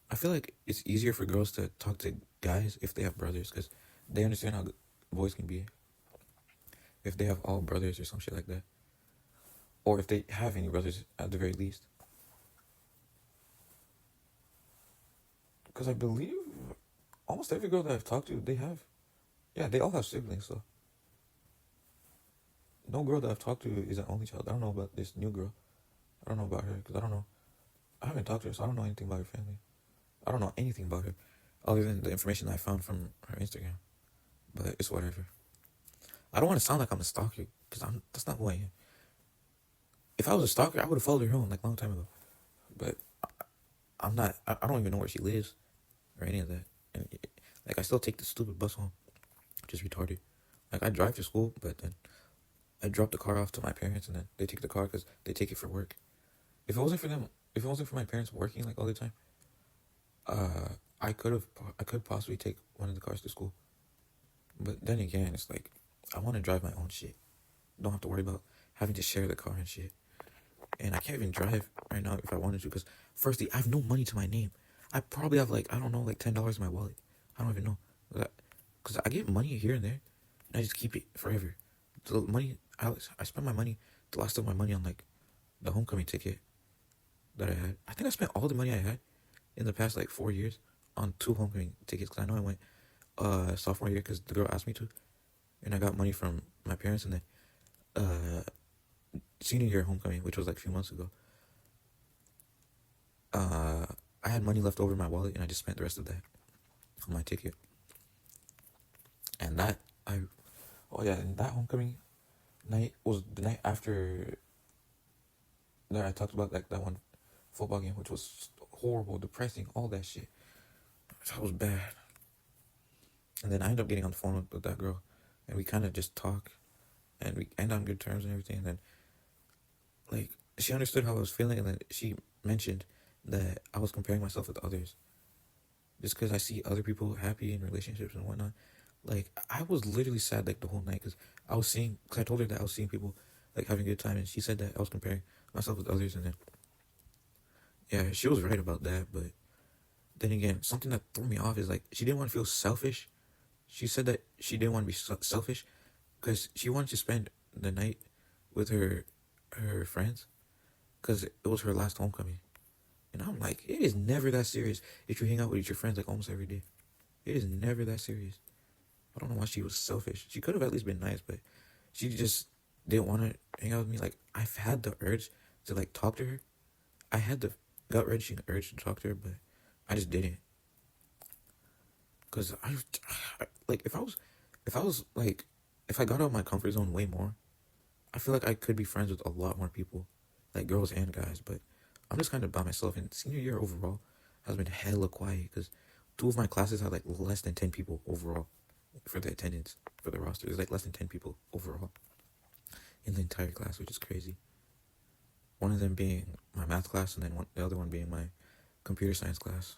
I feel like it's easier for girls to talk to guys if they have brothers because they understand how boys can be. If they have all brothers or some shit like that, or if they have any brothers at the very least. Because I believe almost every girl that I've talked to, they all have siblings. So no girl that I've talked to is an only child. I don't know about this new girl. I don't know about her because I don't know. I haven't talked to her, so I don't know anything about her family. I don't know anything about her other than the information I found from her Instagram. But it's whatever. I don't want to sound like I'm a stalker because that's not who I am. If I was a stalker, I would have followed her home like a long time ago. But I'm not. I don't even know where she lives or any of that. And like I still take the stupid bus home, which is retarded. Like I drive to school, but then I drop the car off to my parents, and then they take the car because they take it for work. If it wasn't for them, if it wasn't for my parents working like all the time, I could possibly take one of the cars to school. But then again, it's like I want to drive my own shit. Don't have to worry about having to share the car and shit. and I can't even drive right now if I wanted to, because firstly, I have no money to my name. I probably have like, I don't know, like $10 in my wallet. I don't even know, because I get money here and there, and I just keep it forever. The money I spent my money, the last of my money on like the homecoming ticket that I had. I think I spent all the money I had in the past like 4 years on 2 homecoming tickets, because I know I went sophomore year because the girl asked me to, and I got money from my parents, and then senior year homecoming, which was like a few months ago, I had money left over in my wallet, and I just spent the rest of that on my ticket. And that and that homecoming night was the night after that I talked about, like that one football game, which was horrible, depressing, all that shit. That was bad. And then I ended up getting on the phone with that girl, and we kind of just talk, and we end on good terms and everything. And then, like, she understood how I was feeling, and then she mentioned that I was comparing myself with others, just because I see other people happy in relationships and whatnot. Like, I was literally sad like the whole night, because I told her that I was seeing people like having a good time, and she said that I was comparing myself with others. And then, yeah, she was right about that. But then again, something that threw me off is like, she didn't want to feel selfish. She said that she didn't want to be selfish because she wanted to spend the night with her friends, because it was her last homecoming. And I'm like, it is never that serious if you hang out with your friends like almost every day. It is never that serious. I don't know why she was selfish. She could have at least been nice, but she just didn't want to hang out with me. Like, I've had the urge to like talk to her. I had the gut-wrenching urge to talk to her, but I just didn't. Cause like if I got out of my comfort zone way more, I feel like I could be friends with a lot more people, like girls and guys. But I'm just kind of by myself. And senior year overall has been hella quiet, because 2 of my classes had like less than 10 people overall for the attendance for the roster. There's like less than 10 people overall in the entire class, which is crazy. One of them being my math class, and then the other one being my computer science class.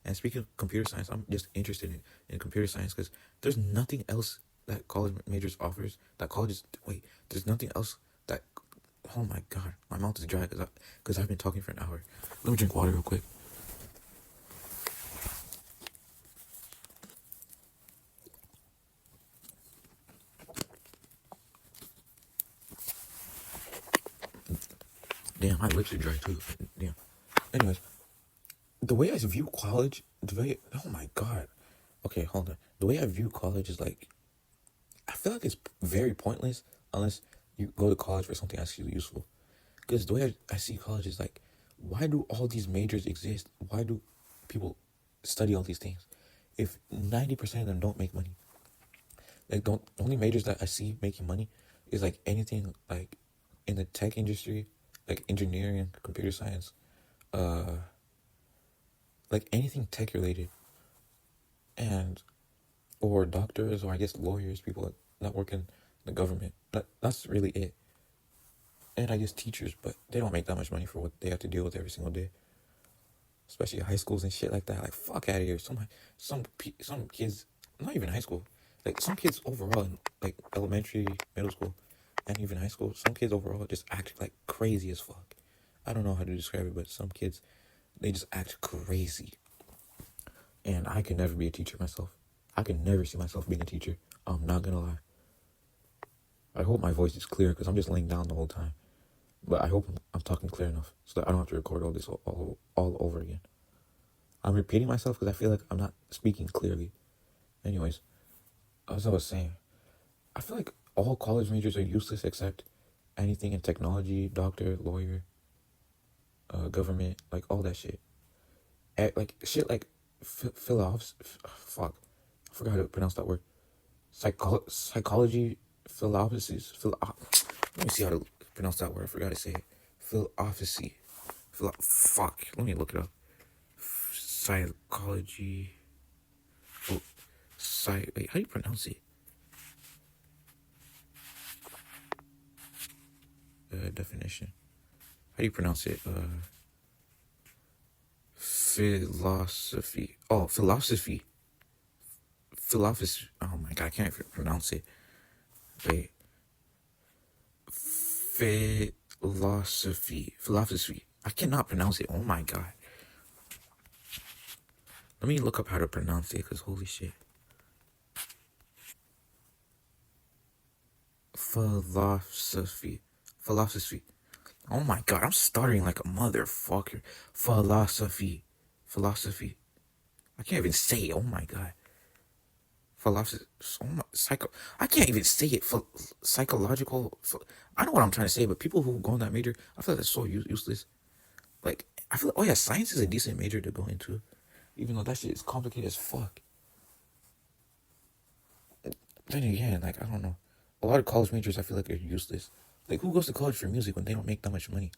And speaking of computer science, I'm just interested in computer science, because there's nothing else that college majors offers. There's nothing else that. Oh my god, my mouth is dry because I've been talking for an hour. Let me drink water real quick. Damn, my lips are dry too. Damn. Anyways, the way I view college, oh my god. Okay, hold on. The way I view college is like, I feel like it's very pointless unless you go to college for something actually useful. Because the way I see college is like, why do all these majors exist? Why do people study all these things if 90% of them don't make money? Like, the only majors that I see making money is like anything like in the tech industry, like engineering, computer science, like anything tech related, and or doctors, or I guess lawyers, people that work in the government. That's really it. And I guess teachers, but they don't make that much money for what they have to deal with every single day, especially high schools and shit like that. Like, fuck out of here. Some kids, not even high school, like some kids overall in like elementary, middle school, and even high school, some kids overall just act like crazy as fuck. I don't know how to describe it, but some kids, they just act crazy. And I could never be a teacher myself. I could never see myself being a teacher. I'm not gonna lie. I hope my voice is clear, because I'm just laying down the whole time. But I hope I'm talking clear enough so that I don't have to record all this all over again. I'm repeating myself because I feel like I'm not speaking clearly. Anyways, as I was saying, I feel like all college majors are useless except anything in technology, doctor, lawyer, government, like all that shit. Like shit like fuck, I forgot how to pronounce that word. Psychology, philosophies. Let me see how to pronounce that word. I forgot to say it. Philosophy. Fuck. Let me look it up. Psychology. Wait, how do you pronounce it? Definition. How do you pronounce it? Philosophy. Oh, philosophy. Philosophy. Oh my god, I can't pronounce it. Wait. philosophy. I cannot pronounce it. Oh my god. Let me look up how to pronounce it, because holy shit. Philosophy. Oh my god, I'm stuttering like a motherfucker. Philosophy. I can't even say it. Oh my god. Philosophy. Oh my, I can't even say it. Psychological. I know what I'm trying to say, but people who go in that major, I feel like that's so useless. Like, I feel like, oh yeah, science is a decent major to go into, even though that shit is complicated as fuck. Then again, like, I don't know. A lot of college majors, I feel like, are useless. Like, who goes to college for music when they don't make that much money?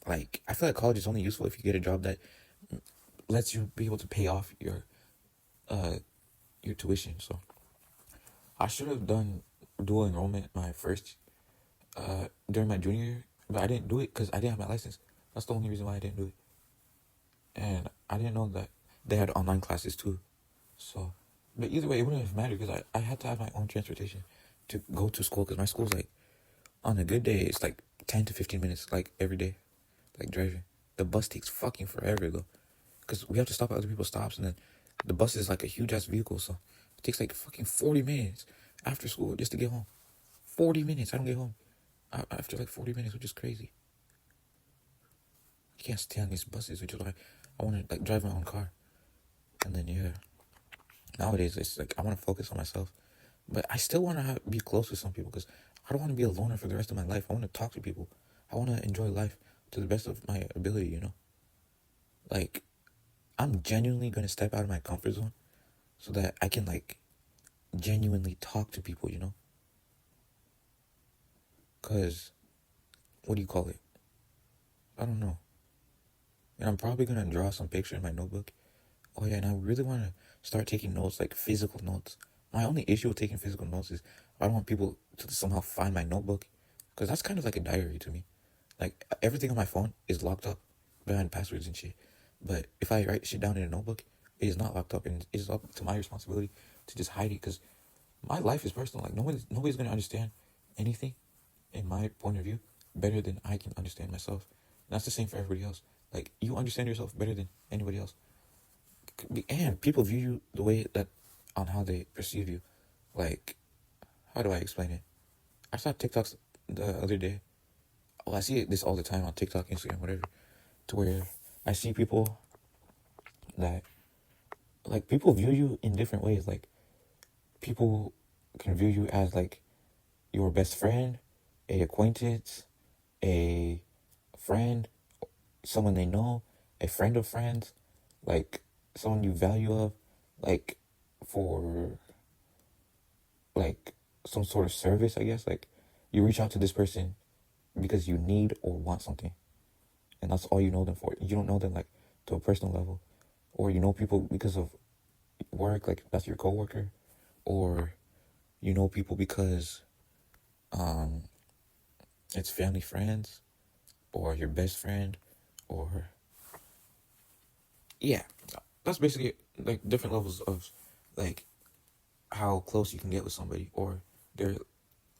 Like, I feel like college is only useful if you get a job that lets you be able to pay off your tuition. So, I should have done dual enrollment my first, during my junior year, but I didn't do it because I didn't have my license. That's the only reason why I didn't do it. And I didn't know that they had online classes too. So, but either way, it wouldn't have mattered because I had to have my own transportation to go to school, because my school's like, on a good day, it's like 10 to 15 minutes, like every day, like driving. The bus takes fucking forever though, because we have to stop at other people's stops, and then the bus is like a huge ass vehicle, so it takes like fucking 40 minutes after school just to get home. 40 minutes, I don't get home after like 40 minutes, which is crazy. I can't stand these buses, which is why I want to like drive my own car. And then yeah, nowadays it's like I want to focus on myself, but I still want to be close with some people, because I don't want to be a loner for the rest of my life. I want to talk to people. I want to enjoy life to the best of my ability, you know? Like, I'm genuinely going to step out of my comfort zone so that I can, like, genuinely talk to people, you know? Because, what do you call it? I don't know. And I'm probably going to draw some picture in my notebook. Oh, yeah, and I really want to start taking notes, like physical notes. My only issue with taking physical notes is I don't want people to somehow find my notebook, because that's kind of like a diary to me. Like, everything on my phone is locked up behind passwords and shit. But if I write shit down in a notebook, it is not locked up, and it is up to my responsibility to just hide it, because my life is personal. Like, nobody's going to understand anything in my point of view better than I can understand myself. And that's the same for everybody else. Like, you understand yourself better than anybody else. And people view you the way that, on how they perceive you. Like, how do I explain it? I saw TikToks the other day. Well, I see this all the time on TikTok, Instagram, whatever, to where I see people that, like, people view you in different ways. Like, people can view you as, like, your best friend, a acquaintance, a friend, someone they know, a friend of friends, like, someone you value of, like, for, like, some sort of service, I guess. Like, you reach out to this person because you need or want something, and that's all you know them for. You don't know them, like, to a personal level, or you know people because of work, like that's your coworker, or you know people because it's family, friends, or your best friend, or yeah, that's basically like different levels of like how close you can get with somebody, or they're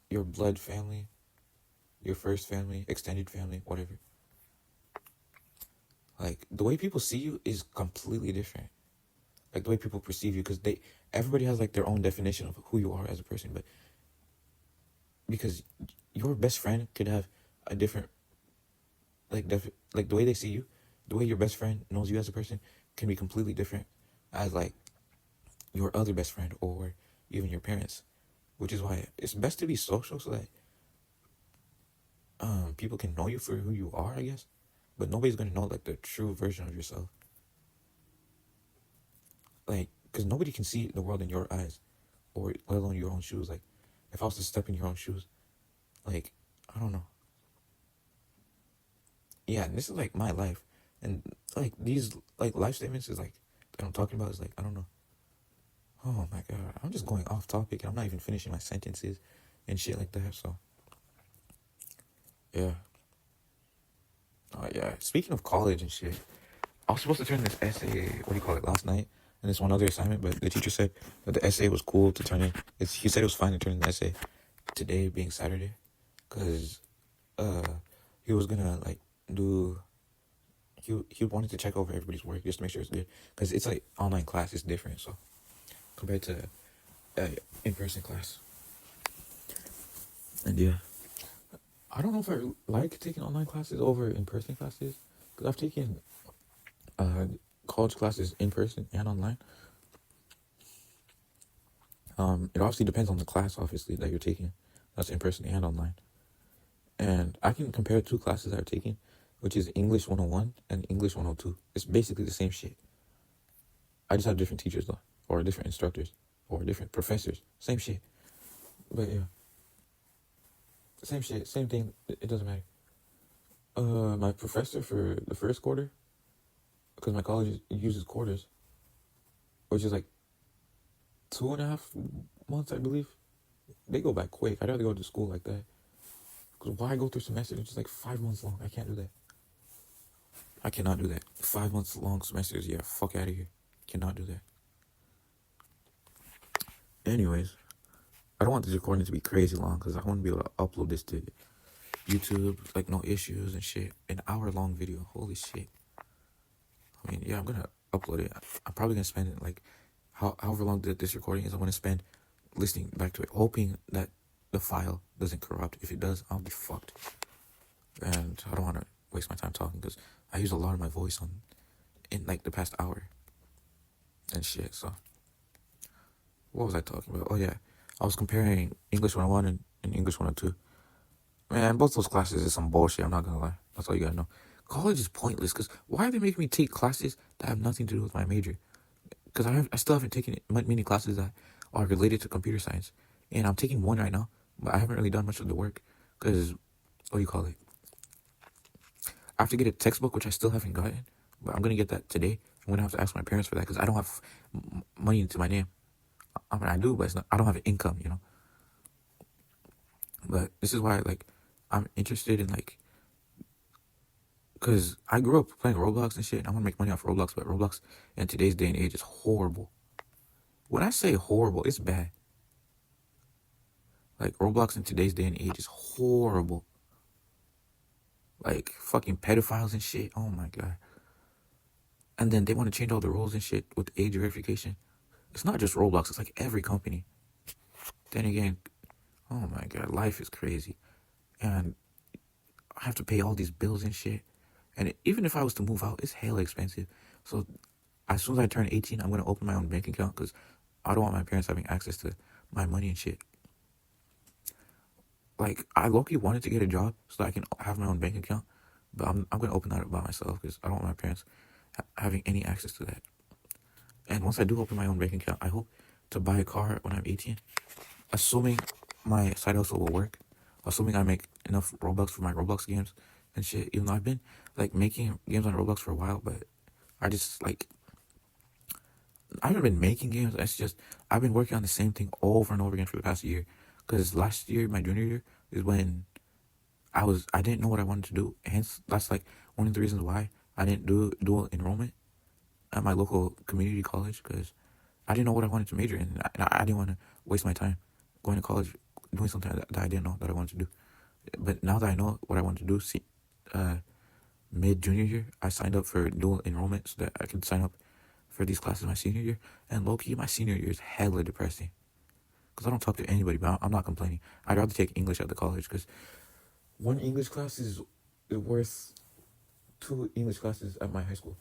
your blood family, your first family, extended family, whatever. Like, the way people see you is completely different. Like, the way people perceive you, because everybody has like their own definition of who you are as a person, but because your best friend could have a different like like the way they see you, the way your best friend knows you as a person can be completely different as like your other best friend or even your parents, which is why it's best to be social so that people can know you for who you are, I guess, but nobody's gonna know like the true version of yourself, like, because nobody can see the world in your eyes, or let alone your own shoes. Like, if I was to step in your own shoes, like, I don't know. Yeah, and this is like my life, and like these like life statements is like that I'm talking about is like, I don't know. Oh my god, I'm just going off topic, and I'm not even finishing my sentences and shit like that. So yeah. Oh yeah. Speaking of college and shit, I was supposed to turn this essay, what do you call it, last night, and this one other assignment, but the teacher said that the essay was cool to turn in. He said it was fine to turn in the essay, today being Saturday, because uh he was gonna like do he wanted to check over everybody's work just to make sure it's good, because it's like online class is different, so compared to in-person class. And yeah, I don't know if I like taking online classes over in-person classes, because I've taken uh college classes in person and online. It obviously depends on the class, obviously, that you're taking. That's in person and online. And I can compare two classes that I'm taking, which is English 101 and English 102. It's basically the same shit. I just have different teachers, though, or different instructors, or different professors. Same shit. But yeah, same shit, same thing. It doesn't matter. My professor for the first quarter, because my college uses quarters, which is like 2.5 months, I believe. They go by quick. I'd rather go to school like that. Because why go through semester? It's just like 5 months long. I can't do that. I cannot do that. 5 months long semesters, yeah, fuck out of here. Cannot do that. Anyways, I don't want this recording to be crazy long, because I want to be able to upload this to YouTube, like no issues and shit. An hour-long video. Holy shit. I mean, yeah, I'm gonna upload it. I'm probably gonna spend it like however long this recording is. I'm gonna spend listening back to it, hoping that the file doesn't corrupt. If it does, I'll be fucked. And I don't want to waste my time talking, because I use a lot of my voice in like the past hour and shit. So what was I talking about? Oh yeah, I was comparing English 101 and English 102. Man, both those classes is some bullshit. I'm not gonna lie. That's all you gotta know. College is pointless, because why are they making me take classes that have nothing to do with my major? Because I still haven't taken many classes that are related to computer science, and I'm taking one right now, but I haven't really done much of the work, because what do you call it? I have to get a textbook, which I still haven't gotten, but I'm gonna get that today. I'm gonna have to ask my parents for that, because I don't have money to my name. I mean, I do, but I don't have an income, you know. But this is why, like, I'm interested in, like, because I grew up playing Roblox and shit. I want to make money off Roblox, but Roblox in today's day and age is horrible. When I say horrible, it's bad. Like, Roblox in today's day and age is horrible. Like, fucking pedophiles and shit. Oh my god. And then they want to change all the rules and shit with age verification. It's not just Roblox, it's like every company. Then again, oh my god, life is crazy. And I have to pay all these bills and shit. And even if I was to move out, it's hella expensive. So as soon as I turn 18, I'm going to open my own bank account, because I don't want my parents having access to my money and shit. Like, I low-key wanted to get a job so that I can have my own bank account, but I'm going to open that up by myself, because I don't want my parents having any access to that. And once I do open my own bank account, I hope to buy a car when I'm 18, assuming my side hustle will work, assuming I make enough Robux for my Roblox games and shit. Even though I've been like making games on Roblox for a while, but I just like I haven't been making games. It's just I've been working on the same thing over and over again for the past year. Because last year, my junior year, is when I didn't know what I wanted to do. Hence, that's like one of the reasons why I didn't do dual enrollment at my local community college, because I didn't know what I wanted to major in. And I didn't want to waste my time going to college doing something that I didn't know that I wanted to do. But now that I know what I want to do, mid junior year, I signed up for dual enrollment so that I could sign up for these classes my senior year. And low key, my senior year is hella depressing, because I don't talk to anybody. But I'm not complaining. I'd rather take English at the college, because one English class is worth two English classes at my high school.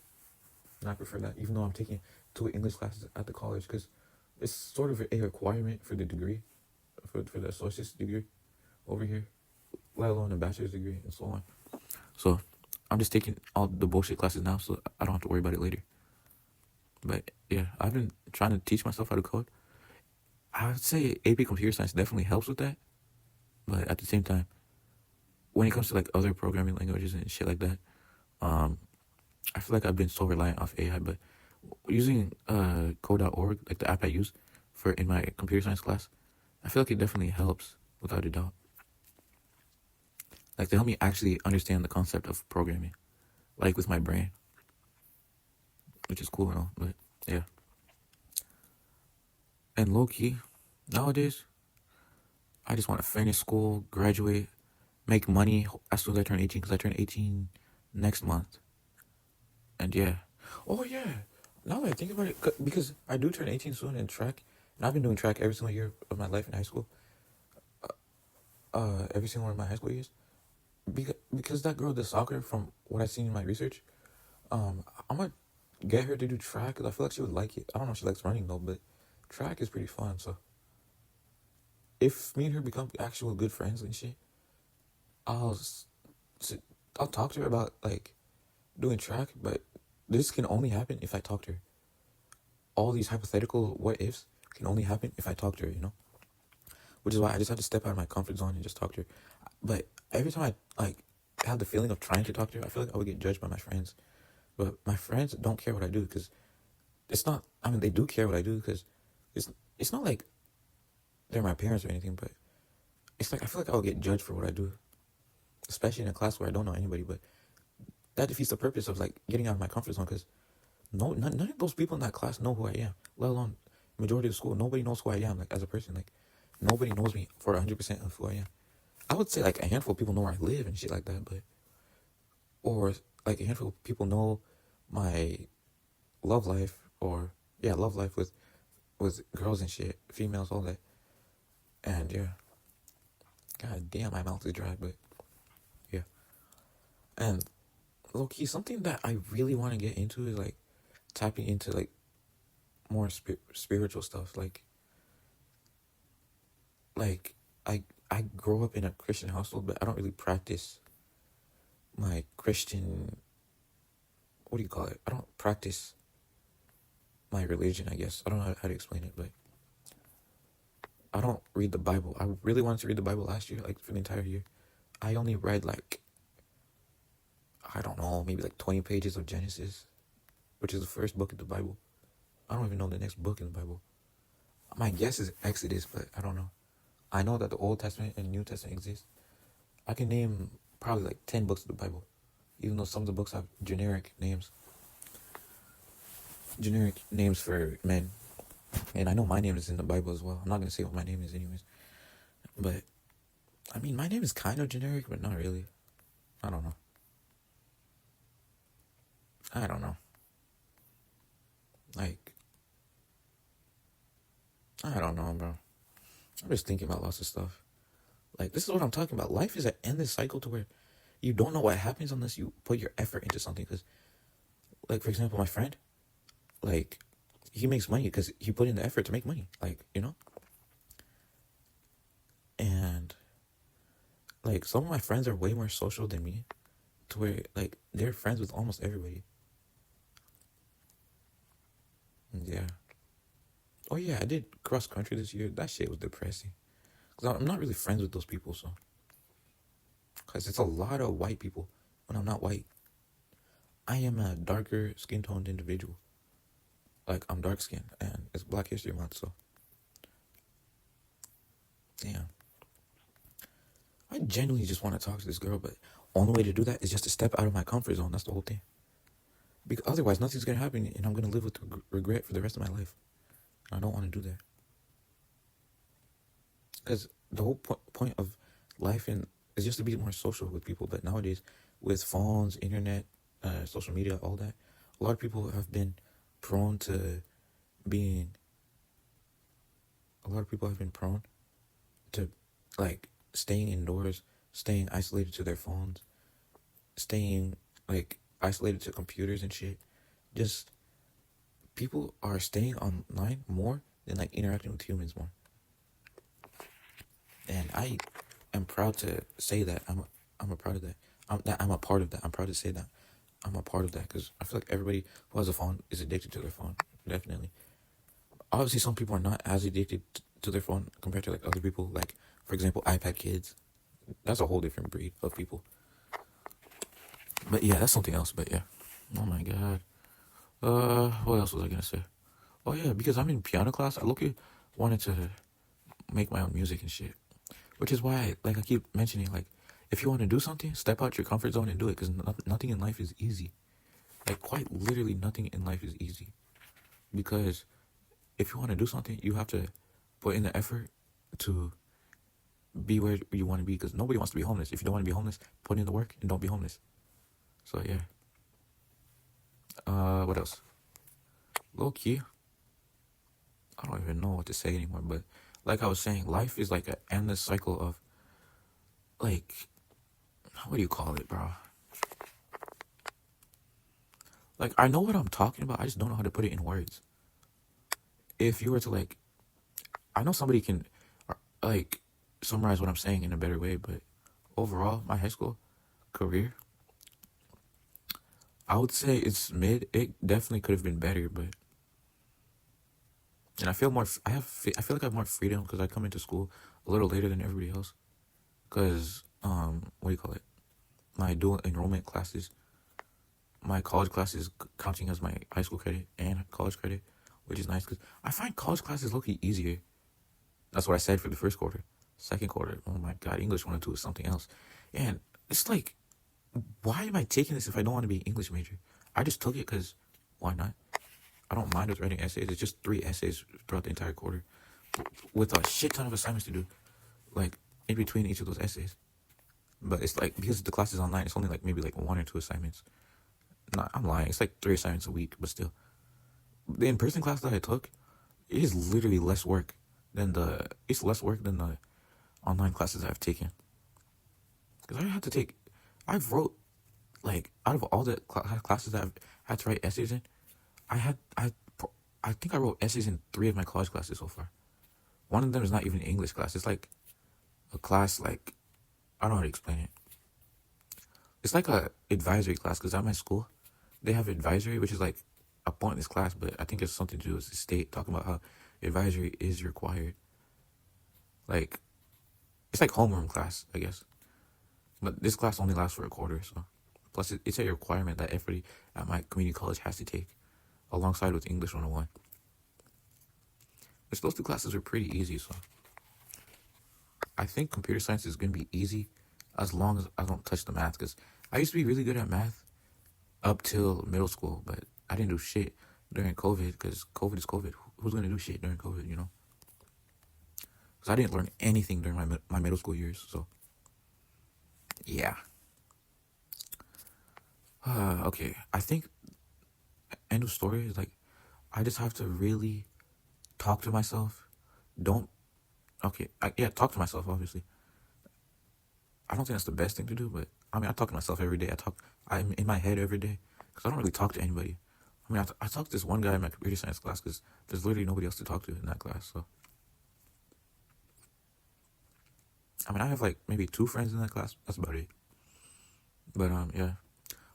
And I prefer that, even though I'm taking two English classes at the college, because it's sort of a requirement for the degree, for the associate's degree over here, let alone a bachelor's degree and so on. So I'm just taking all the bullshit classes now, so I don't have to worry about it later. But yeah, I've been trying to teach myself how to code. I would say AP Computer Science definitely helps with that. But at the same time, when it comes to like other programming languages and shit like that, I feel like I've been so reliant off AI. But using code.org, like the app I use for in my computer science class, I feel like it definitely helps without a doubt. Like, to help me actually understand the concept of programming, like with my brain, which is cool and all, but yeah. And low key, nowadays, I just want to finish school, graduate, make money as soon as I turn 18, because I turn 18 next month. And yeah. Oh, yeah. Now that I think about it, because I do turn 18 soon in track, and I've been doing track every single year of my life in high school, every single one of my high school years. Because that girl does soccer, from what I've seen in my research, I'm gonna get her to do track, because I feel like she would like it. I don't know if she likes running, though, but track is pretty fun, so if me and her become actual good friends and shit, I'll I'll talk to her about like doing track, but this can only happen if I talk to her. All these hypothetical what ifs can only happen if I talk to her, Which is why I just have to step out of my comfort zone and just talk to her. But every time I like have the feeling of trying to talk to her, I feel like I would get judged by my friends. But my friends don't care what I do, because it's not. I mean, they do care what I do, because it's not like they're my parents or anything. But it's like I feel like I would get judged for what I do, especially in a class where I don't know anybody. But that defeats the purpose of like getting out of my comfort zone, because none of those people in that class know who I am, let alone majority of the school. Nobody knows who I am, like, as a person. Like, nobody knows me for 100% of who I am. I would say like a handful of people know where I live and shit like that, but or like a handful of people know my love life, or yeah, love life with girls and shit, females, all that. And yeah, god damn, my mouth is dry, but yeah. And low key, something that I really want to get into is like tapping into like more spiritual stuff. Like I grew up in a Christian household, but I don't really practice my Christian. What do you call it? I don't practice my religion, I guess. I don't know how to explain it, but I don't read the Bible. I really wanted to read the Bible last year, like for the entire year. I only read like, I don't know, maybe like 20 pages of Genesis, which is the first book of the Bible. I don't even know the next book in the Bible. My guess is Exodus, but I don't know. I know that the Old Testament and New Testament exist. I can name probably like 10 books of the Bible, even though some of the books have generic names. Generic names for men. And I know my name is in the Bible as well. I'm not going to say what my name is anyways. But, I mean, my name is kind of generic, but not really. I don't know. Like, I don't know, bro. I'm just thinking about lots of stuff. Like, this is what I'm talking about. Life is an endless cycle to where you don't know what happens unless you put your effort into something. Because, like, for example, my friend, like, he makes money because he put in the effort to make money. Like, And, like, some of my friends are way more social than me, to where, like, they're friends with almost everybody. Yeah. Oh, yeah, I did cross country this year. That shit was depressing. Because I'm not really friends with those people, so. Because it's a lot of white people when I'm not white. I am a darker skin toned individual. Like, I'm dark skinned, and it's Black History Month, so. Damn. I genuinely just want to talk to this girl, but only way to do that is just to step out of my comfort zone. That's the whole thing. Because otherwise, nothing's going to happen, and I'm going to live with regret for the rest of my life. And I don't want to do that. Because the whole point of life is just to be more social with people. But nowadays, with phones, internet, social media, all that, a lot of people have been prone to being. A lot of people have been prone to, like, staying indoors, staying isolated to their phones, staying, like, isolated to computers and shit. Just, people are staying online more than, like, interacting with humans more. And I am proud to say that. I'm a proud of that. I'm a part of that. I'm proud to say that I'm a part of that, because I feel like everybody who has a phone is addicted to their phone. Definitely. Obviously, some people are not as addicted to their phone compared to, like, other people. Like, for example, iPad kids. That's a whole different breed of people. But yeah, that's something else. But yeah. Oh my god. What else was I gonna say? Oh yeah, because I'm in piano class, I look wanted to make my own music and shit. Which is why, like, I keep mentioning, like, if you want to do something, step out your comfort zone and do it, because nothing in life is easy. Like, quite literally nothing in life is easy. Because if you want to do something, you have to put in the effort to be where you want to be, because nobody wants to be homeless. If you don't want to be homeless, put in the work and don't be homeless. So yeah. What else? Low key, I don't even know what to say anymore. But like I was saying, life is like an endless cycle of, like, what do you call it, bro? Like, I know what I'm talking about. I just don't know how to put it in words. If you were to, like, I know somebody can, like, summarize what I'm saying in a better way, but overall, my high school career, I would say it's mid. It definitely could have been better, but, and I feel more, I feel like I have more freedom because I come into school a little later than everybody else. Because, what do you call it? My dual enrollment classes, my college classes counting as my high school credit and college credit, which is nice because I find college classes low-key easier. That's what I said for the first quarter. Second quarter, oh my God, English 1 and 2 is something else. And it's like, why am I taking this if I don't want to be an English major? I just took it because why not? I don't mind with writing essays. It's just 3 essays throughout the entire quarter with a shit ton of assignments to do, like, in between each of those essays. But it's like, because the class is online, it's only like maybe like 1 or 2 assignments. No, I'm lying. It's like 3 assignments a week, but still. The in-person class that I took, it is literally less work than the online classes I've taken. Because I had to take, I've wrote, like, out of all the classes that I've had to write essays in, I think I wrote essays in 3 of my college classes so far. One of them is not even an English class. It's like a class, like, I don't know how to explain it. It's like a advisory class, because at my school, they have advisory, which is like a pointless class, but I think it's something to do with the state, talking about how advisory is required. Like, it's like homeroom class, I guess. But this class only lasts for a quarter, so. Plus, it's a requirement that everybody at my community college has to take, alongside with English 101. Which those 2 classes are pretty easy, so. I think computer science is going to be easy as long as I don't touch the math, because I used to be really good at math up till middle school, but I didn't do shit during COVID, because COVID is COVID. Who's going to do shit during COVID, you know? Because I didn't learn anything during my middle school years, so. Yeah. Okay, I think end of story is like, I just have to really talk to myself. Talk to myself, obviously. I don't think that's the best thing to do, but I mean, I talk to myself every day. I'm in my head every day, because I don't really talk to anybody. I mean, I talk to this one guy in my computer science class, because there's literally nobody else to talk to in that class, so. I mean, I have like maybe 2 friends in that class. That's about it. But, yeah.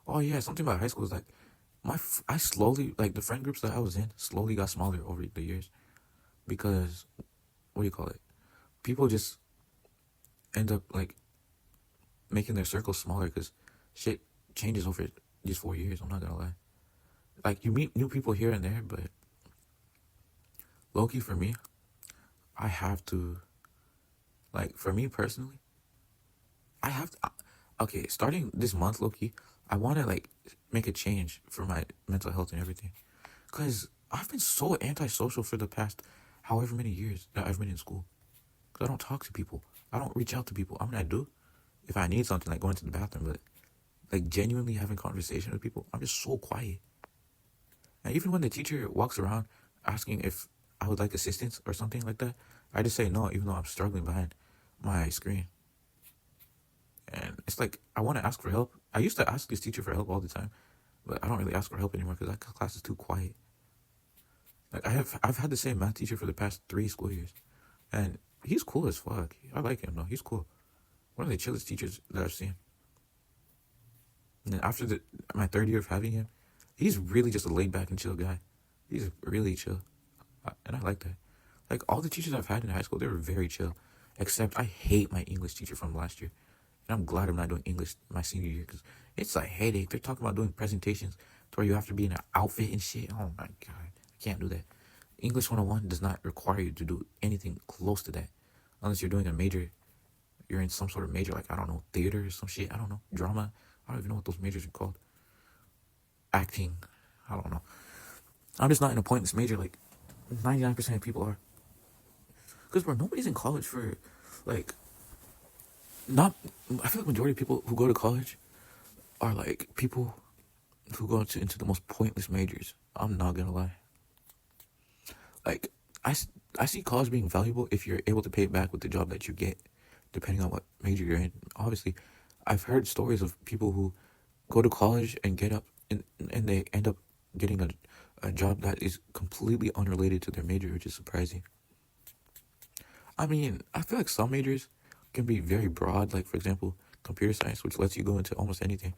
Oh, yeah, something about high school is like, I slowly, like, the friend groups that I was in slowly got smaller over the years, because, what do you call it? People just end up, like, making their circles smaller, because shit changes over these 4 years, I'm not gonna lie. Like, you meet new people here and there, but low-key for me, I have to, like, for me personally, I have to, okay, starting this month, low-key, I want to, like, make a change for my mental health and everything. Because I've been so antisocial for the past however many years that I've been in school. Because I don't talk to people. I don't reach out to people. I mean, I do if I need something, like going to the bathroom, but, like, genuinely having conversation with people, I'm just so quiet. And even when the teacher walks around asking if I would like assistance or something like that, I just say no, even though I'm struggling behind my screen. And it's like, I want to ask for help. I used to ask this teacher for help all the time, but I don't really ask for help anymore because that class is too quiet. Like, I've had the same math teacher for the past 3 school years, and he's cool as fuck. I like him though. He's cool. One of the chillest teachers that I've seen. And then after my 3rd year of having him, he's really just a laid back and chill guy. He's really chill, and I like that. Like, all the teachers I've had in high school, they were very chill, except I hate my English teacher from last year. And I'm glad I'm not doing English my senior year, because it's a headache. They're talking about doing presentations to where you have to be in an outfit and shit. Oh my God, I can't do that. English 101 does not require you to do anything close to that, unless you're doing a major. You're in some sort of major, like, I don't know, theater or some shit. I don't know, drama. I don't even know what those majors are called. Acting. I don't know. I'm just not in a pointless major like 99% of people are. Because, bro, nobody's in college for, like, not, I feel like majority of people who go to college are like people who go into the most pointless majors. I'm not gonna lie. Like, I see college being valuable if you're able to pay it back with the job that you get, depending on what major you're in. Obviously, I've heard stories of people who go to college and get up and they end up getting a job that is completely unrelated to their major, which is surprising. I mean, I feel like some majors can be very broad, like, for example, computer science, which lets you go into almost anything,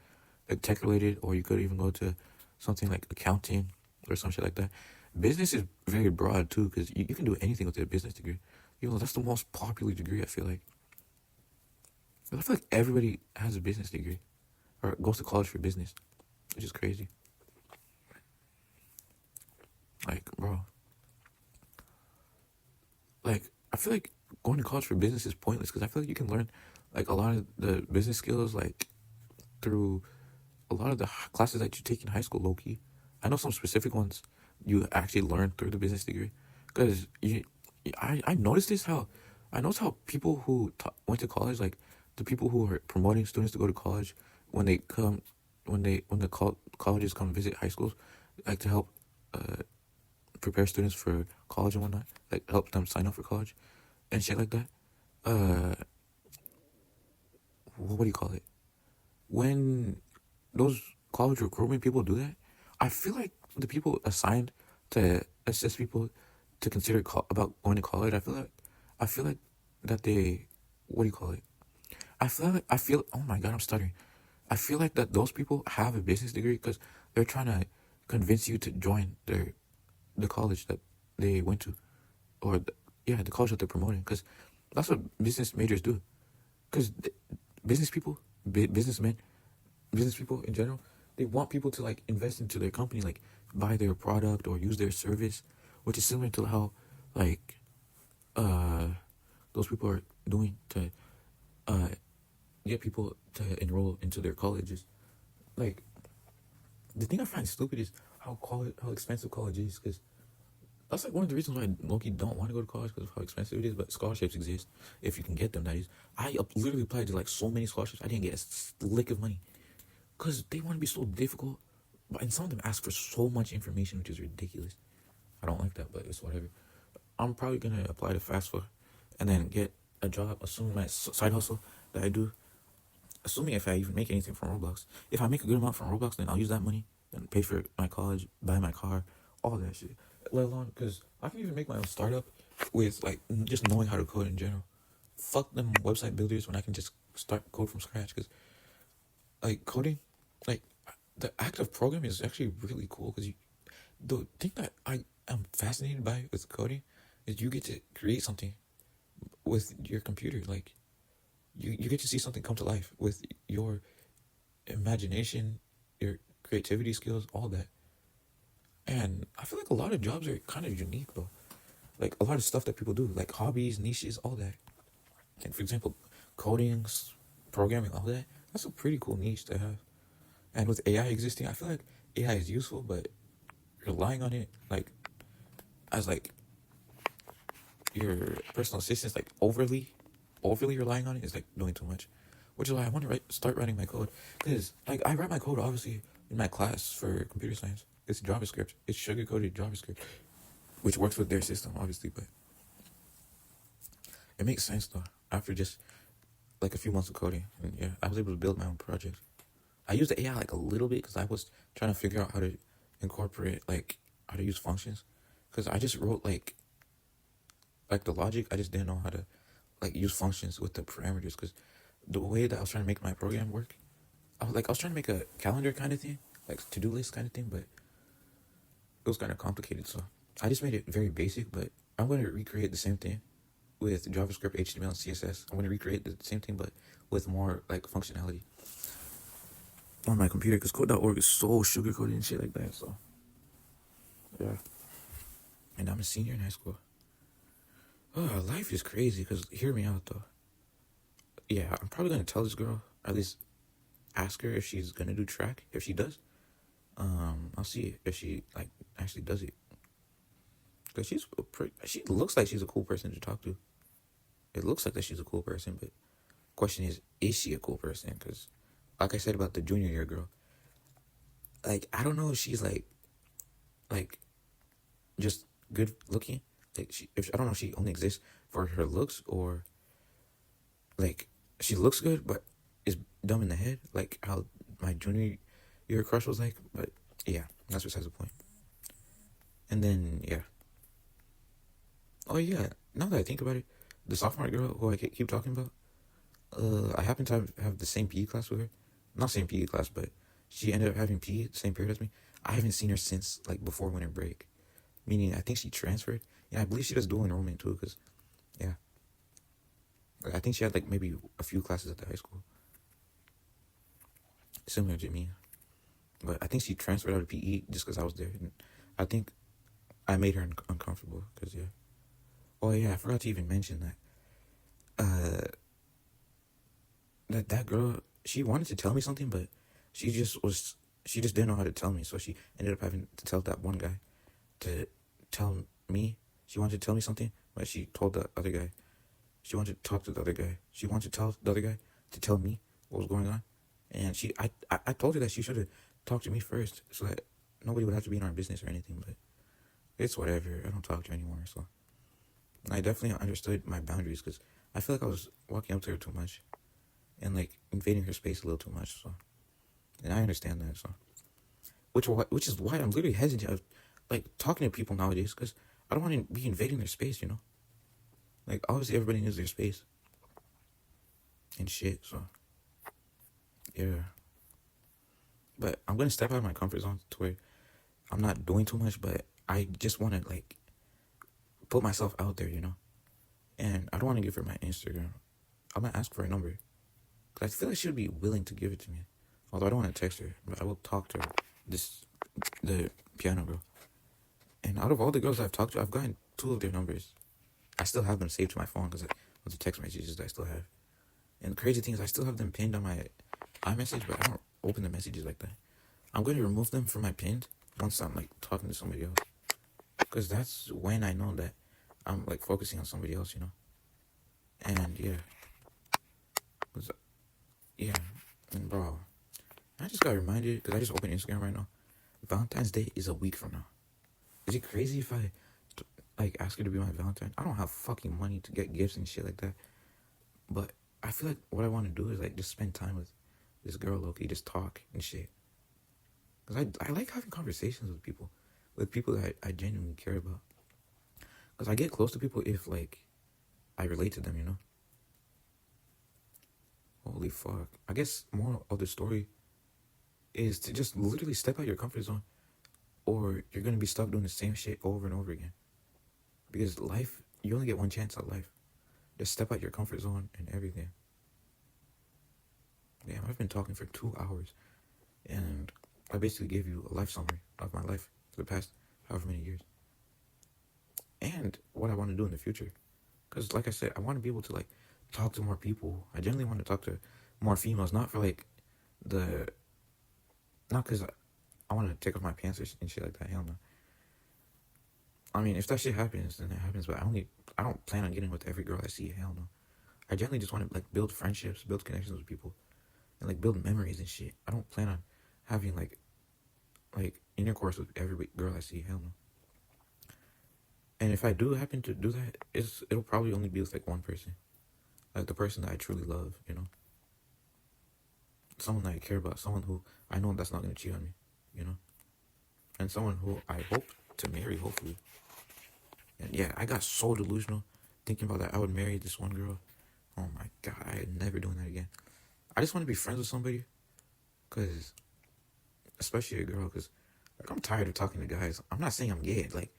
like tech related, or you could even go to something like accounting or some shit like that. Business is very broad too, because you can do anything with a business degree. You know, that's the most popular degree, I feel like. I feel like everybody has a business degree or goes to college for business, which is crazy. Like, bro, like, I feel like going to college for business is pointless because I feel like you can learn like a lot of the business skills like through a lot of the classes that you take in high school, low key. I know some specific ones you actually learn through the business degree, because I noticed this how I noticed how people who went to college, like the people who are promoting students to go to college, when they come, when the colleges come visit high schools, like to help uh, prepare students for college and whatnot, like help them sign up for college and shit like that. Uh, what do you call it? When those college recruitment people do that, I feel like the people assigned to assist people to consider about going to college, I feel like that they, what do you call it? I feel, oh my God, I'm stuttering. I feel like that those people have a business degree because they're trying to convince you to join the college that they went to, or yeah, the college that they're promoting, because that's what business majors do. Because business people, businessmen, business people in general, they want people to like invest into their company, like buy their product or use their service, which is similar to how like uh those people are doing to uh get people to enroll into their colleges. Like, the thing I find stupid is how expensive college is, because that's like one of the reasons why I low-key don't want to go to college, because of how expensive it is. But scholarships exist if you can get them. That is, I literally applied to like so many scholarships. I didn't get a lick of money because they want to be so difficult. And some of them ask for so much information, which is ridiculous. I don't like that, but it's whatever. I'm probably gonna apply to FAFSA and then get a job, assuming my side hustle that I do. Assuming if I even make anything from Roblox. If I make a good amount from Roblox, then I'll use that money and pay for my college, buy my car, all that shit. Let alone, because I can even make my own startup with like just knowing how to code in general. Fuck them website builders when I can just start code from scratch. Because like coding, like the act of programming is actually really cool. Because the thing that I am fascinated by with coding is you get to create something with your computer. Like you get to see something come to life with your imagination, your creativity skills, all that. And I feel like a lot of jobs are kind of unique, though. Like a lot of stuff that people do, like hobbies, niches, all that. Like, for example, coding, programming, all that. That's a pretty cool niche to have. And with AI existing, I feel like AI is useful, but relying on it, like, as like your personal assistants, like overly relying on it is like doing too much. Which is why I want to start writing my code. Because like I write my code obviously in my class for computer science. It's JavaScript. It's sugar coated JavaScript, which works with their system obviously. But it makes sense though. After just like a few months of coding, and yeah, I was able to build my own project. I used the AI like a little bit because I was trying to figure out how to incorporate like how to use functions. Because I just wrote like the logic. I just didn't know how to like use functions with the parameters. Because the way that I was trying to make my program work, I was trying to make a calendar kind of thing, like to-do list kind of thing, but it was kind of complicated. So I just made it very basic. But I'm going to recreate the same thing with JavaScript, HTML, and CSS. I'm going to recreate the same thing, but with more like functionality on my computer, because code.org is so sugar coated and shit like that. So yeah, and I'm a senior in high school. Oh, life is crazy. Because hear me out though. Yeah, I'm probably gonna tell this girl, or at least ask her if she's gonna do track. If she does, I'll see if she like actually does it. Cause she looks like she's a cool person to talk to. It looks like that she's a cool person, but question is she a cool person? Because, like I said about the junior year girl, like, I don't know if she's like, just good looking. Like, I don't know if she only exists for her looks, or, like, she looks good, but is dumb in the head, like how my junior year crush was like. But, yeah, that's besides the point. And then, yeah. Oh, yeah, now that I think about it, the sophomore girl who I keep talking about, I happen to have the same PE class with her. Not same PE class, but she ended up having PE the same period as me. I haven't seen her since, like, before winter break. Meaning, I think she transferred. Yeah, I believe she does dual enrollment, too, because, yeah. I think she had, like, maybe a few classes at the high school. Similar to me. But I think she transferred out of PE just because I was there. And I think I made her uncomfortable, because, yeah. Oh, yeah, I forgot to even mention that. That girl, she wanted to tell me something, but she just didn't know how to tell me. So she ended up having to tell that one guy to tell me. She wanted to tell me something, but she told the other guy. She wanted to talk to the other guy. She wanted to tell the other guy to tell me what was going on. And I told her that she should have talked to me first, so that nobody would have to be in our business or anything. But it's whatever. I don't talk to her anymore. So I definitely understood my boundaries, because I feel like I was walking up to her too much and, like, invading her space a little too much. So, and I understand that. So, which is why I'm literally hesitant of, like, talking to people nowadays, because I don't want to be invading their space. Like, obviously everybody needs their space and shit. So, yeah. But I'm gonna step out of my comfort zone to where I'm not doing too much, but I just want to, like, put myself out there, And I don't want to give her my Instagram. I'm gonna ask for a number, because I feel like she would be willing to give it to me. Although I don't want to text her, but I will talk to her. The piano girl. And out of all the girls I've talked to, I've gotten 2 of their numbers. I still have them saved to my phone because of the text messages that I still have. And the crazy thing is, I still have them pinned on my iMessage, but I don't open the messages like that. I'm going to remove them from my pinned once I'm, like, talking to somebody else. Because that's when I know that I'm, like, focusing on somebody else, And, yeah. Yeah. And, bro, I just got reminded, because I just opened Instagram right now. Valentine's Day is a week from now. Is it crazy if I, like, ask her to be my Valentine? I don't have fucking money to get gifts and shit like that. But I feel like what I want to do is, like, just spend time with this girl, low-key, just talk and shit. Because I like having conversations with people that I genuinely care about. Because I get close to people if, like, I relate to them, Holy fuck. I guess more of the story is to just literally step out your comfort zone, or you're going to be stuck doing the same shit over and over again. Because life, you only get one chance at life. Just step out your comfort zone and everything. Damn, I've been talking for 2 hours, and I basically gave you a life summary of my life for the past however many years. And what I want to do in the future. Because, like I said, I want to be able to, like, talk to more people. I generally want to talk to more females, not for, like, not because I want to take off my pants and shit like that. Hell no. I mean, if that shit happens, then it happens. But I don't plan on getting with every girl I see. Hell no. I generally just want to, like, build friendships, build connections with people, and, like, build memories and shit. I don't plan on having, like intercourse with every girl I see. Hell no. And if I do happen to do that, it'll probably only be with, like, one person, like the person that I truly love. Someone that I care about, someone who I know that's not gonna cheat on me. And someone who I hope to marry, hopefully. And yeah, I got so delusional thinking about that. I would marry this one girl. Oh my god, I am never doing that again. I just want to be friends with somebody, because, especially a girl, because, like, I'm tired of talking to guys. I'm not saying I'm gay. Like,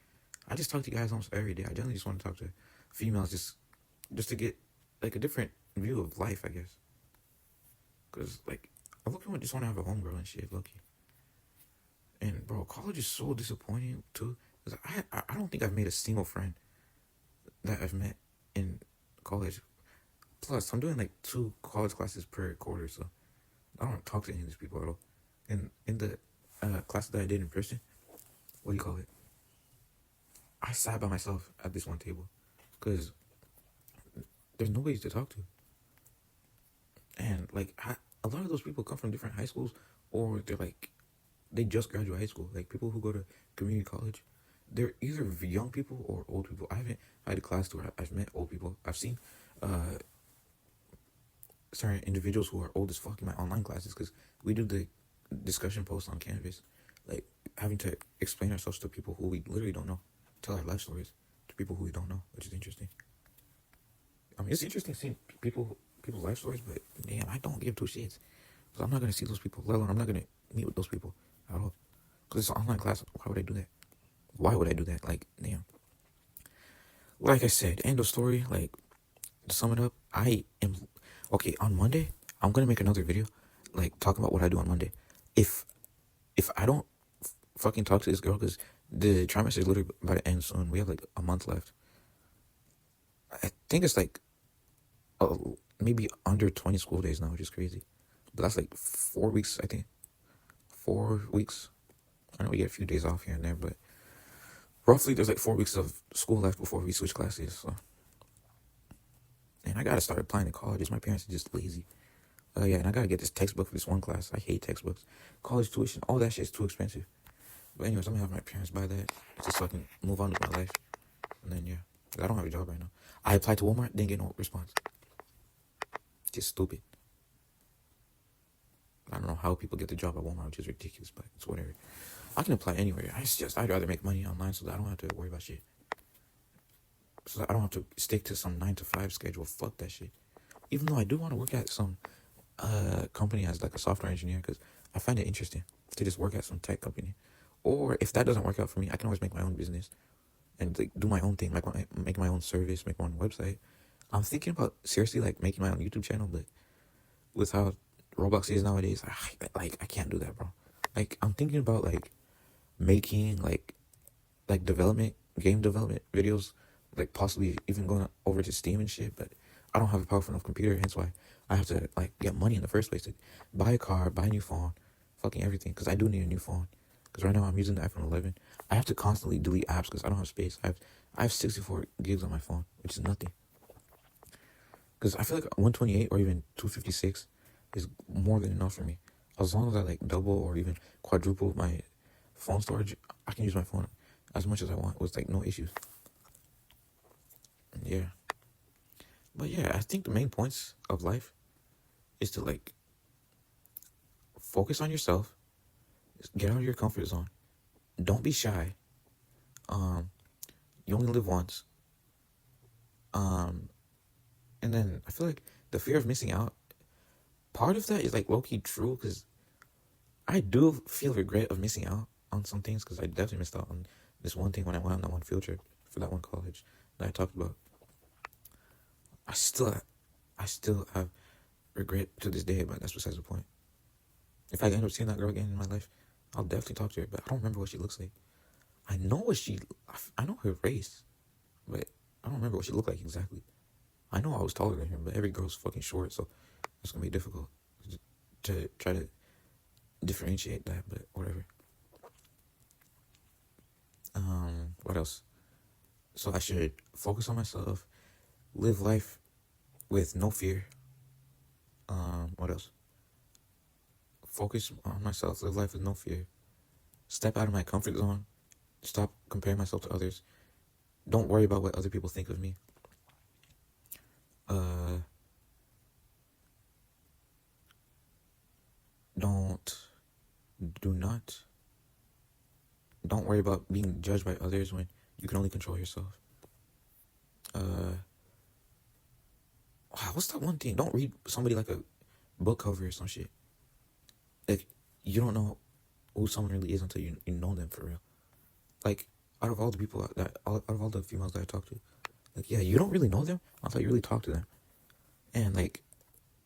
I just talk to guys almost every day. I generally just want to talk to females just to get, like, a different view of life, I guess. Because, like, I just want to have a homegirl and shit, low-key. And, bro, college is so disappointing, too. Because I don't think I've made a single friend that I've met in college. Plus, I'm doing, like, 2 college classes per quarter, so I don't talk to any of these people at all. And in the classes that I did in person, what do you call it? I sat by myself at this one table, because there's nobody to talk to. And like a lot of those people come from different high schools, or they're like they just graduate high school. Like people who go to community college, they're either young people or old people. I haven't had a class where I've met old people. I've seen uh certain individuals who are old as fuck in my online classes because we do the discussion posts on Canvas, like having to explain ourselves to people who we literally don't know, tell our life stories to people who we don't know, which is interesting. I mean, it's interesting seeing people's life stories, but damn, I don't give two shits. So I'm not gonna see those people, let alone I'm not gonna meet with those people at all. Because it's an online class. Why would I do that? Why would I do that? Like, damn. Like I said, end of story. Like, to sum it up, I am okay. On Monday, I'm gonna make another video, like talking about what I do on Monday. If I don't fucking talk to this girl, because the trimester is literally about to end soon. We have like a month left. I think it's like maybe under 20 school days now, which is crazy. But that's like 4 weeks, I think. 4 weeks. I know we get a few days off here and there, but roughly there's like 4 weeks of school left before we switch classes. So, and I gotta start applying to colleges. My parents are just lazy. Yeah, and I gotta get this textbook for this one class. I hate textbooks. College tuition, all that shit is too expensive. But anyways, I'm gonna have my parents buy that just so I can move on with my life. And then yeah, I don't have a job right now. I applied to Walmart, didn't get no response. Just stupid. I don't know how people get the job at Walmart, which is ridiculous, but it's whatever. I can apply anywhere. I'd rather make money online so that I don't have to worry about shit. So that I don't have to stick to some 9 to 5 schedule. Fuck that shit. Even though I do want to work at some company as like a software engineer, because I find it interesting to just work at some tech company. Or if that doesn't work out for me, I can always make my own business and like do my own thing, like make my own service, make my own website. I'm thinking about seriously like making my own YouTube channel, but with how Roblox is nowadays, I can't do that, bro. Like I'm thinking about like making like game development videos, like possibly even going over to Steam and shit, but I don't have a powerful enough computer, hence why I have to like get money in the first place to buy a car, buy a new phone, fucking everything, because I do need a new phone. Because right now I'm using the iPhone 11. I have to constantly delete apps because I don't have space. I have 64 gigs on my phone, which is nothing. Because I feel like 128 or even 256 is more than enough for me. As long as I like double or even quadruple my phone storage, I can use my phone as much as I want with like no issues. And yeah. But yeah, I think the main points of life is to like focus on yourself, get out of your comfort zone, don't be shy. You only live once. And then I feel like the fear of missing out, part of that is like low-key true, because I do feel regret of missing out on some things, because I definitely missed out on this one thing when I went on that one field trip for that one college that I talked about. I still have regret to this day, but that's besides the point. If I end up seeing that girl again in my life, I'll definitely talk to her, but I don't remember what she looks like. I know her race, but I don't remember what she looked like exactly. I know I was taller than her, but every girl's fucking short, so it's gonna be difficult to try to differentiate that, but whatever. What else? So I should focus on myself, live life with no fear. What else? Focus on myself, live life with no fear. Step out of my comfort zone. Stop comparing myself to others. Don't worry about what other people think of me. Don't worry about being judged by others when you can only control yourself. What's that one thing? Don't read somebody like a book cover or some shit. Like, you don't know who someone really is until you know them for real. Like, out of all the people out of all the females that I talk to, like, yeah, you don't really know them until you really talk to them. And like,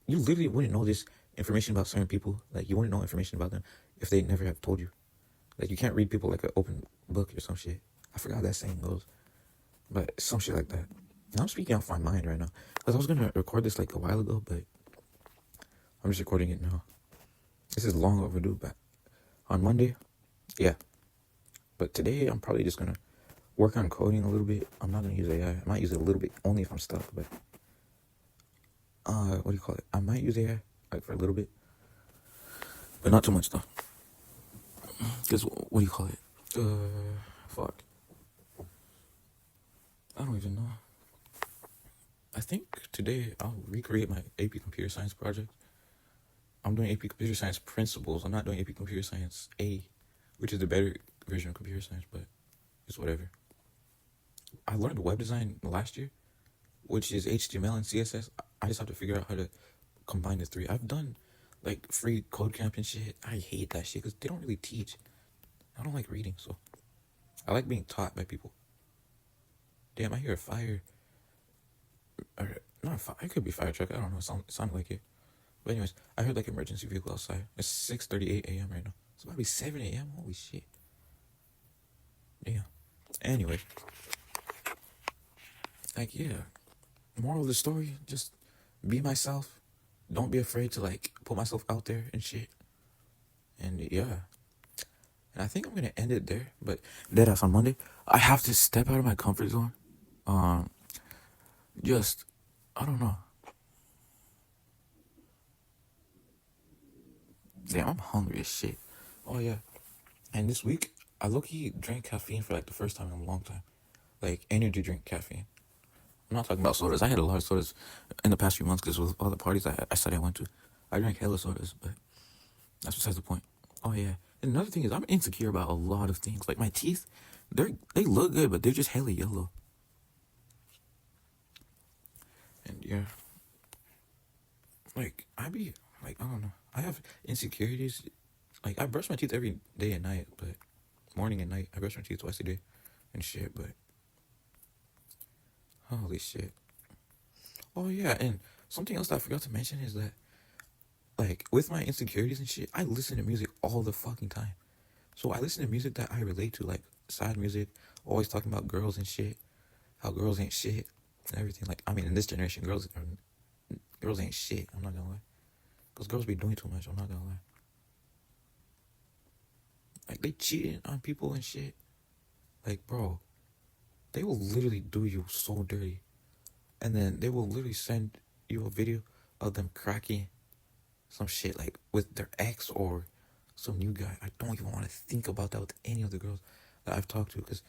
you literally wouldn't know this information about certain people. Like, you wouldn't know information about them if they never have told you. Like, you can't read people like an open book or some shit. I forgot how that saying goes, but some shit like that. And I'm speaking off my mind right now, because I was gonna record this like a while ago, but I'm just recording it now. This is long overdue, but on Monday, yeah. But today, I'm probably just gonna work on coding a little bit. I'm not gonna use AI. I might use it a little bit, only if I'm stuck, but what do you call it? I might use AI like for a little bit, but not too much though. Cause what do you call it? Fuck. I don't even know. I think today I'll recreate my AP Computer Science project. I'm doing AP Computer Science Principles. I'm not doing AP Computer Science A, which is the better version of computer science, but it's whatever. I learned web design last year, which is HTML and CSS. I just have to figure out how to combine the three. I've done like free code camp and shit. I hate that shit because they don't really teach. I don't like reading, so I like being taught by people. Damn, I hear a fire. Or not a fire. It could be fire truck. I don't know. It sounded like it. But anyways, I heard like emergency vehicle outside. It's 6:38 a.m. right now. It's about to be 7 a.m. Holy shit. Damn. Anyway, like yeah. Moral of the story: just be myself. Don't be afraid to like put myself out there and shit. And yeah. And I think I'm gonna end it there. But deadass on Monday, I have to step out of my comfort zone. Um, just I don't know. Damn, I'm hungry as shit. Oh yeah. And this week, I low-key drank caffeine for like the first time in a long time. Like energy drink caffeine. I'm not talking about sodas. I had a lot of sodas in the past few months because with all the parties I said I went to, I drank hella sodas, but that's besides the point. Oh yeah. And another thing is I'm insecure about a lot of things. Like my teeth, they look good, but they're just hella yellow. And yeah. Like I be like I don't know. I have insecurities. Like I brush my teeth every day and night, but morning and night. I brush my teeth twice a day and shit, but holy shit. Oh yeah, and something else that I forgot to mention is that like with my insecurities and shit, I listen to music all the fucking time. So I listen to music that I relate to, like sad music, always talking about girls and shit, how girls ain't shit and everything. Like I mean, in this generation, girls ain't shit. I'm not gonna lie, cause girls be doing too much. I'm not gonna lie. Like they cheating on people and shit. Like bro, they will literally do you so dirty, and then they will literally send you a video of them cracking some shit like with their ex or some new guy. I don't even want to think about that with any of the girls that I've talked to because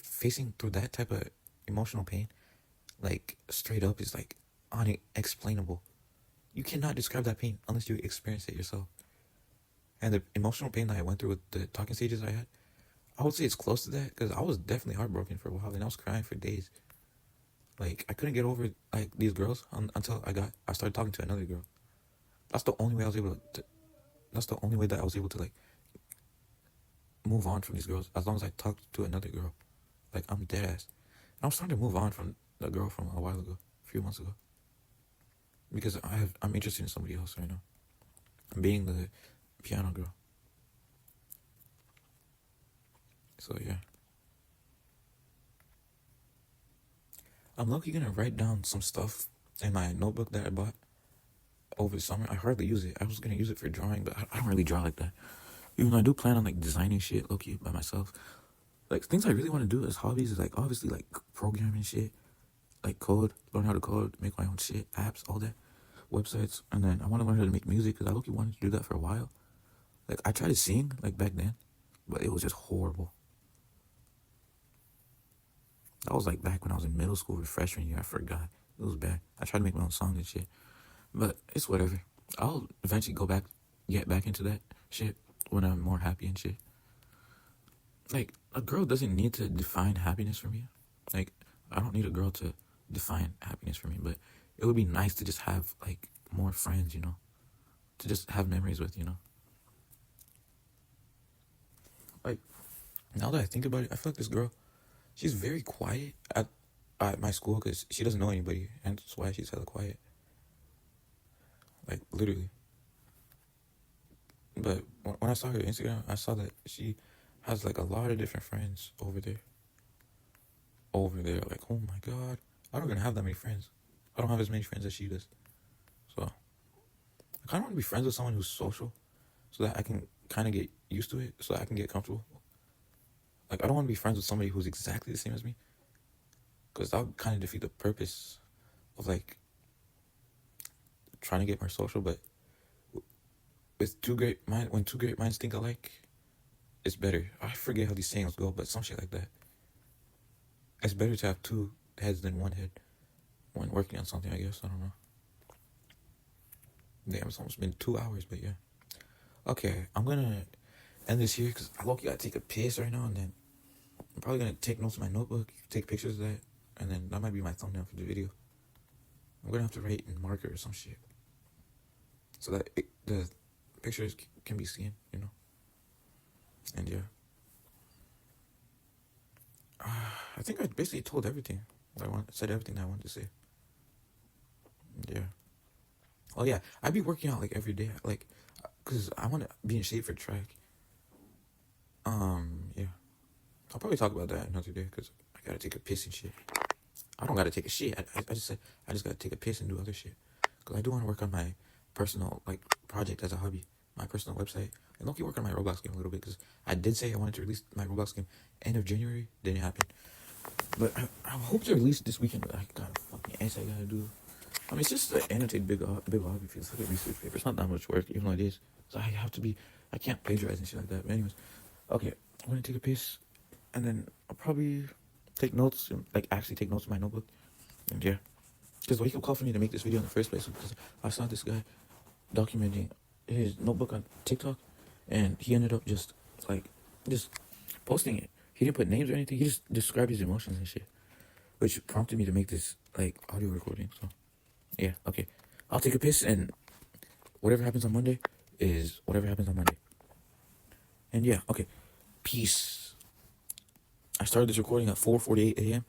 facing through that type of emotional pain, like straight up, is like unexplainable. You cannot describe that pain unless you experience it yourself. And the emotional pain that I went through with the talking stages I had, I would say it's close to that because I was definitely heartbroken for a while and I was crying for days. Like I couldn't get over like these girls until I started talking to another girl. That's the only way I was able to. That's the only way that I was able to like move on from these girls. As long as I talked to another girl, like I'm dead ass. And I'm starting to move on from the girl from a while ago, a few months ago, because I'm interested in somebody else right now. I'm being the piano girl. So yeah, I'm lucky gonna write down some stuff in my notebook that I bought over the summer. I hardly use it. I was gonna use it for drawing, but I don't really draw like that. Even though I do plan on like designing shit low key by myself. Like things I really want to do as hobbies is like obviously like programming shit, like code, learn how to code, make my own shit, apps, all that, websites, and then I want to learn how to make music because I low key wanted to do that for a while. Like I tried to sing like back then, but it was just horrible. That was like back when I was in middle school or freshman year. I forgot. It was bad. I tried to make my own songs and shit, but it's whatever. I'll eventually get back into that shit when I'm more happy and shit. Like a girl doesn't need to define happiness for me. Like I don't need a girl to define happiness for me, but it would be nice to just have like more friends, you know, to just have memories with, you know. Like now that I think about it, I feel like this girl, she's very quiet at my school because she doesn't know anybody, and that's why she's hella quiet. Like literally. But when I saw her Instagram, I saw that she has like a lot of different friends over there. Over there, like oh my god, I don't even have that many friends. I don't have as many friends as she does. So I kind of want to be friends with someone who's social, so that I can kind of get used to it, so that I can get comfortable. Like I don't want to be friends with somebody who's exactly the same as me, because that would kind of defeat the purpose of like trying to get more social, but when two great minds think alike, it's better. I forget how these sayings go, but some shit like that. It's better to have two heads than one head when working on something, I guess. I don't know. Damn, it's almost been 2 hours, but yeah. Okay, I'm gonna end this here because I look, gotta take a piss right now, and then I'm probably gonna take notes in my notebook, take pictures of that, and then that might be my thumbnail for the video. I'm gonna have to write in marker or some shit so that the pictures can be seen, you know. And yeah, I think I basically told everything said everything I wanted to say. Yeah. Oh yeah, I be working out like every day, like, cause I want to be in shape for track. Yeah, I'll probably talk about that another day, cause I gotta take a piss and shit. I don't gotta take a shit. I just said I just gotta take a piss and do other shit, cause I do want to work on my personal like project as a hobby, my personal website, and low-key work on my Roblox game a little bit, cause I did say I wanted to release my Roblox game end of January. Didn't happen, but I hope to release it this weekend. But I got a fucking essay I gotta do. I mean, it's just an annotated big hobby. It's like a research paper. It's not that much work, even though it is. So I can't plagiarize and shit like that. But anyways, okay, I'm gonna take a piss, and then I'll probably take notes, like actually take notes in my notebook. And yeah, because the wake-up call for me to make this video in the first place was because I saw this guy documenting his notebook on TikTok, and he ended up just posting it. He didn't put names or anything. He just described his emotions and shit, which prompted me to make this like audio recording. So. Yeah, okay. I'll take a piss, and whatever happens on Monday is whatever happens on Monday. And yeah, okay. Peace. I started this recording at 4:48 a.m.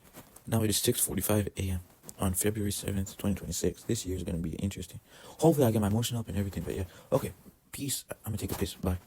Now it is 6:45 a.m. on February 7th, 2026. This year is going to be interesting. Hopefully I get my motion up and everything, but yeah. Okay, peace. I'm going to take a piss. Bye.